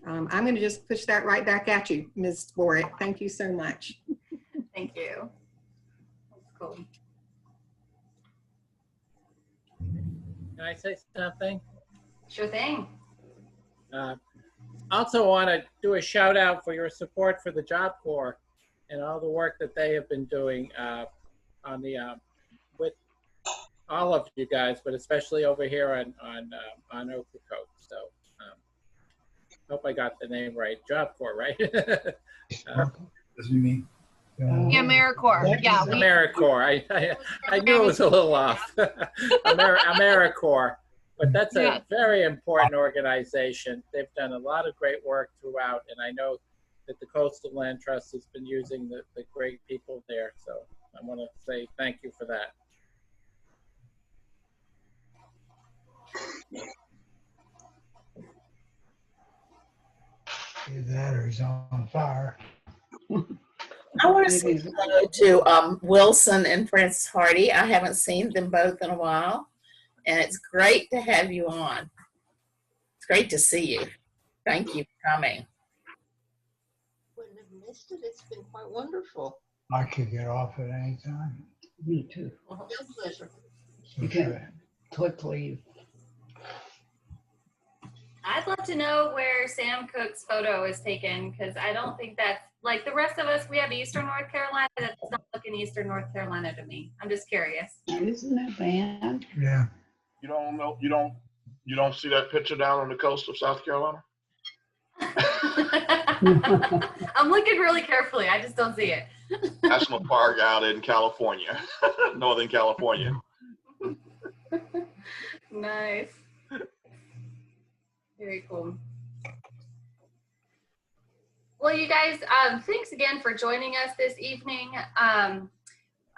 I'm going to just push that right back at you, Ms. Borrett. Thank you so much. Thank you. That's cool. Can I say something? Sure thing. Also want to do a shout out for your support for the Job Corps and all the work that they have been doing on the with all of you guys, but especially over here on Ocracoke. So hope I got the name right. Job Corps, right? Yeah, AmeriCorps. Yeah. AmeriCorps. I knew it was a little off. AmeriCorps. But that's a very important organization. They've done a lot of great work throughout, and I know that the Coastal Land Trust has been using the great people there. So I want to say thank you for that. That or he's on fire. I want to say hello to Wilson and Prince Hardy. I haven't seen them both in a while, and it's great to have you on. It's great to see you. Thank you for coming. Wouldn't have missed it. It's been quite wonderful. I could get off at any time. Me too. No pleasure. You can click leave. I'd love to know where Sam Cooke's photo is taken, because I don't think that's, like the rest of us, we have Eastern North Carolina. That's not looking Eastern North Carolina to me. I'm just curious. Isn't that bad? Yeah. You don't know, you don't see that picture down on the coast of South Carolina? I'm looking really carefully. I just don't see it. National Park out in California, Northern California. Nice. Very cool. Well, you guys, thanks again for joining us this evening.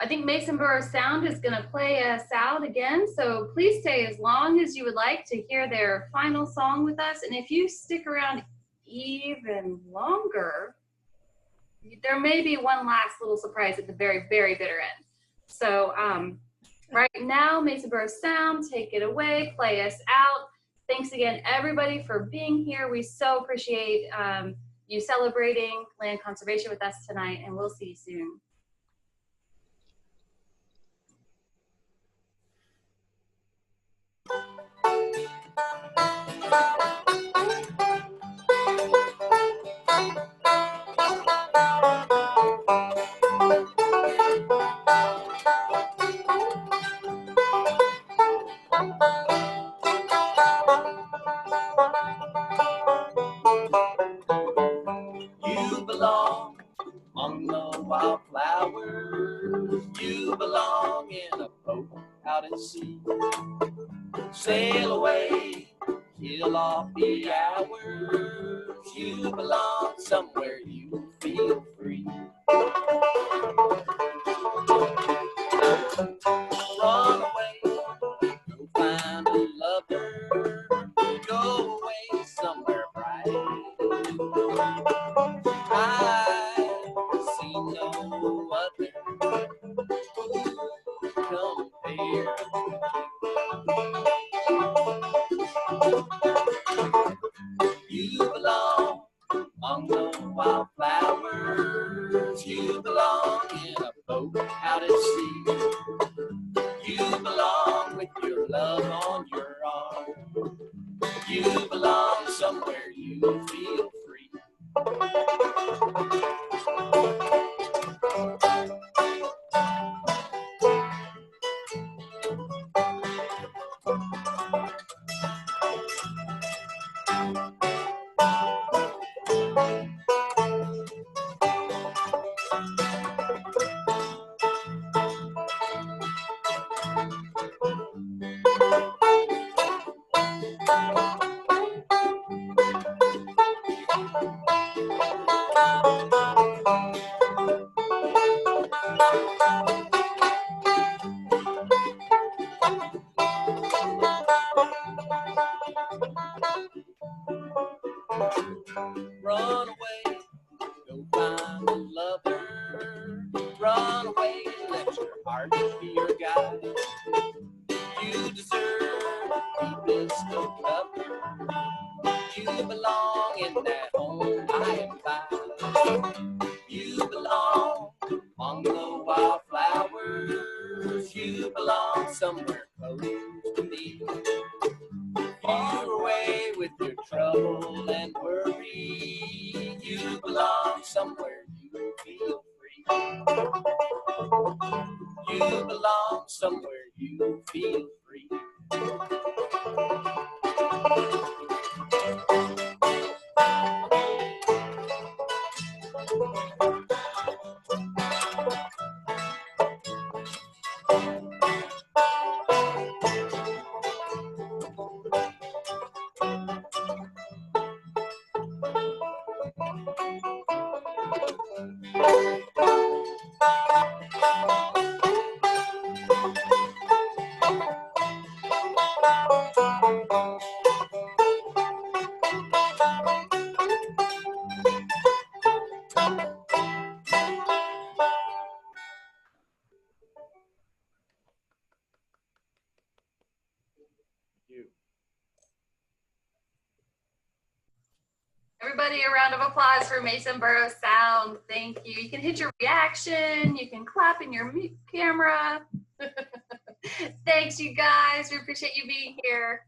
I think Mason Borough Sound is going to play us out again, so please stay as long as you would like to hear their final song with us. And if you stick around even longer, there may be one last little surprise at the very, very bitter end. So right now, Mason Borough Sound, take it away, play us out. Thanks again, everybody, for being here. We so appreciate you celebrating land conservation with us tonight, and we'll see you soon. You belong among the wildflowers. You belong in a boat out at sea. Sail away, kill off the hours. You belong somewhere you feel free. Run away, go find a lover. Go away somewhere bright. I see no other compare. You belong among the wildflowers. You belong in a boat out at sea. You belong with your love on your arm. You belong somewhere you feel free. Run away, go find a lover. Run away, let your heart be your guide. You deserve the deepest of cover. You belong in that home I am by. You belong among the wildflowers. You belong somewhere close to me. you belong somewhere you feel free. Everybody, a round of applause for Mason Burrows Sound. Thank you. You can hit your reaction. You can clap in your camera. Thanks, you guys. We appreciate you being here.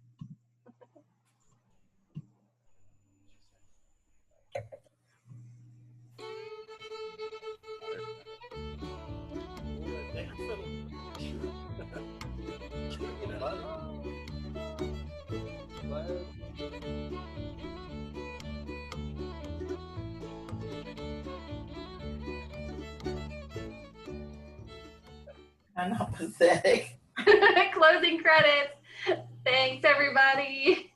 I'm not pathetic. Closing credits. Thanks, everybody.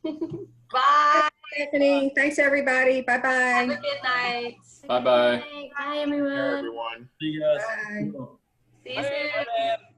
Bye. Stephanie, thanks everybody. Bye-bye. Have a good night. Bye-bye. Bye, everyone. Everyone. See you guys. Bye. See you soon.